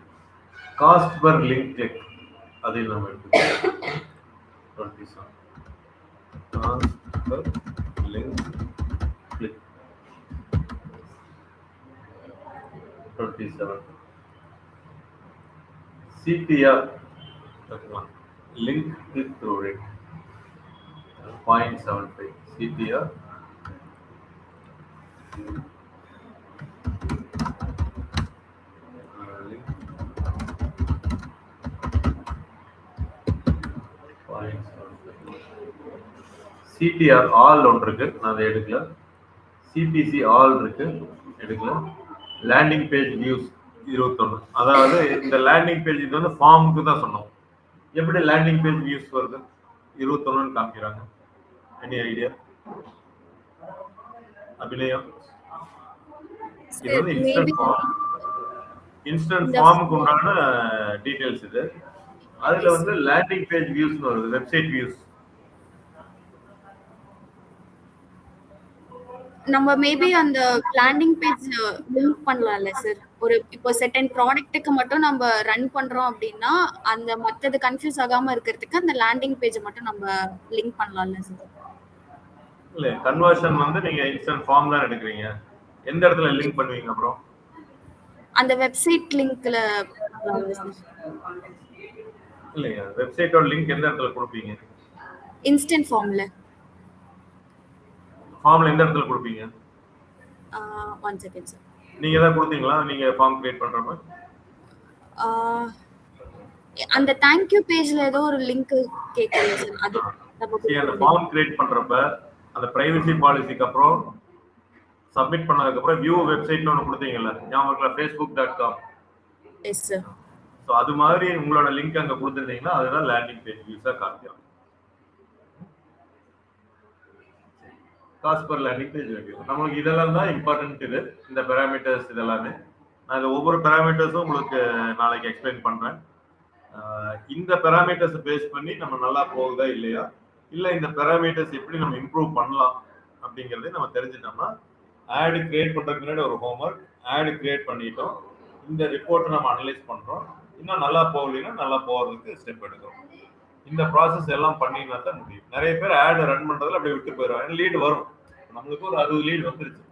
A: Cost per link click adhe nama eduthukom 27. Cost per link click 27. CTR link click through rate 0.75. CTR CTR all ஒன்று இருக்கு, நான் அதை எடுக்கல. CPC all இருக்கு, எடுக்கல. Landing page views 21. அதாவது இந்த landing page இது வந்து ஃபார்முக்கு தான் சொன்னோம். எப்படி லேண்டிங் பேஜ் வியூஸ் வருது? 21 காமிக்கிறாங்க. Any idea? அபிநயம், இது வந்து இன்ஸ்டன்ட் ஃபார்முக்கு உண்டான டீடைல்ஸ். இது அதுல வந்து லேண்டிங் பேஜ் வியூஸ் வருது, வெப்சைட் வியூஸ்.
B: நம்ம மேபி அந்த லேண்டிங் பேஜ் லிங்க் பண்ணலாம்ல சார்? ஒரு இப்போ செட்டன் ப்ராடக்ட்டுக்கு மட்டும் நம்ம ரன் பண்றோம் அப்படின்னா அந்த மற்றது கன்ஃபியூஸ் ஆகாம இருக்கிறதுக்கு அந்த லேண்டிங் பேஜை மட்டும் நம்ம லிங்க் பண்ணலாம்ல சார்?
A: இல்ல, கன்வர்ஷன் வந்து நீங்க இன்ஸ்டன்ட் ஃபார்ம் தான் எடுக்கிறீங்க. எந்த இடத்துல லிங்க் பண்ணுவீங்க? அப்புறம்
B: அந்த வெப்சைட் லிங்க்ல
A: இல்லையா? வெப்சைட்டோட லிங்க் எந்த இடத்துல கொடுப்பீங்க?
B: இன்ஸ்டன்ட் ஃபார்ம்ல.
A: ஃபார்ம்ல எந்த இடத்துல கொடுப்பீங்க?
B: 1 செகண்ட் சார்.
A: நீங்க தான் கொடுத்தீங்களா? நீங்க ஃபார்ம் கிரியேட் பண்றப்ப
B: அந்த தேங்க் யூ பேஜ்ல ஏதோ ஒரு லிங்க் கேக்குது சார். அது
A: அந்த ஃபார்ம் கிரியேட் பண்றப்ப அந்த பிரைவசி பாலிசிக்கு அப்புறம் சப்மிட் பண்ணதுக்கப்புறம் வியூ வெப்சைட்னு ஒன்று கொடுத்தீங்கல்ல, ஞாபகம் facebook.com.
B: Yes sir.
A: ஸோ அது மாதிரி உங்களோட லிங்க் அங்கே கொடுத்துருந்தீங்கன்னா அதுதான் லேண்டிங் பேஜ் யூஸாக காமிக்கலாம். காசு பர் லேண்டிங் பேஜ் வைக்கலாம். நம்மளுக்கு இதெல்லாம் தான் இம்பார்ட்டன்ட். இந்த பேராமீட்டர்ஸ் இதெல்லாமே நான் இது ஒவ்வொரு பேராமீட்டர்ஸும் உங்களுக்கு நாளைக்கு எக்ஸ்பிளைன் பண்ணுறேன். இந்த பேராமீட்டர்ஸை பேஸ் பண்ணி நம்ம நல்லா போகுதா இல்லையா, இல்லை இந்த பேராமீட்டர்ஸ் எப்படி நம்ம இம்ப்ரூவ் பண்ணலாம் அப்படிங்கிறதே நம்ம தெரிஞ்சுட்டோம்னா, ஆடு கிரியேட் பண்ணுறதுக்கு முன்னாடி ஒரு ஹோம்ஒர்க், ஆடு கிரியேட் பண்ணிட்டோம், இந்த ரிப்போர்ட்டை நம்ம அனலைஸ் பண்ணுறோம், இன்னும் நல்லா போகலைன்னா நல்லா போகிறதுக்கு ஸ்டெப் எடுக்கிறோம். இந்த ப்ராசஸ் எல்லாம் பண்ணினா தான் முடியும். நிறைய பேர் ஆடு ரன் பண்ணுறதுல அப்படியே விட்டு போயிடுவாங்க. லீடு வரும், நம்மளுக்கு ஒரு 60 லீடு வந்துருச்சு.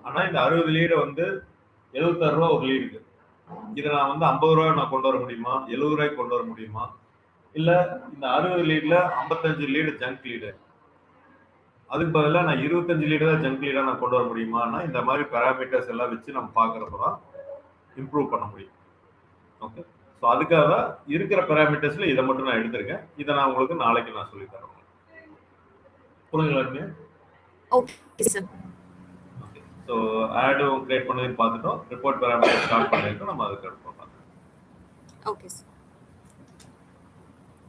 A: ஆனால் இந்த 60 லீடை வந்து 76 ரூபா ஒரு லீடுக்கு, இதை நான் வந்து 50 ரூபாய் நான் கொண்டு வர முடியுமா, 70 ரூபாய்க்கு கொண்டு வர முடியுமா, இல்லை இந்த 60 லீடில் 55 லீடு ஜங்க் லீடு, அதுக்கு பதிலாக நான் 25 லீடு தான் ஜங்க் லீடாக நான் கொண்டு வர முடியுமான்னா இந்த மாதிரி பேராமீட்டர்ஸ் எல்லாம் வச்சு நம்ம பார்க்குறப்ப தான் இம்ப்ரூவ் பண்ண முடியும். ஓகே, ஸோ அதுக்காக தான் இருக்கிற பேராமீட்டர்ஸில் இதை மட்டும் நான் எடுத்திருக்கேன். இதை நான் உங்களுக்கு நாளைக்கு நான் சொல்லித்தரேன். புரிஞ்சுங்களா?
B: Okay sir.
A: ஓகே, ஸோ ஆடும் கிரியேட் பண்ணதையும் பார்த்துட்டோம், ரிப்போர்ட் பேராமீட்டர் ஸ்டார்ட் பண்ணியிருக்கோம், நம்ம அதுக்கு அடுத்து பார்க்கலாம்.
B: Okay sir.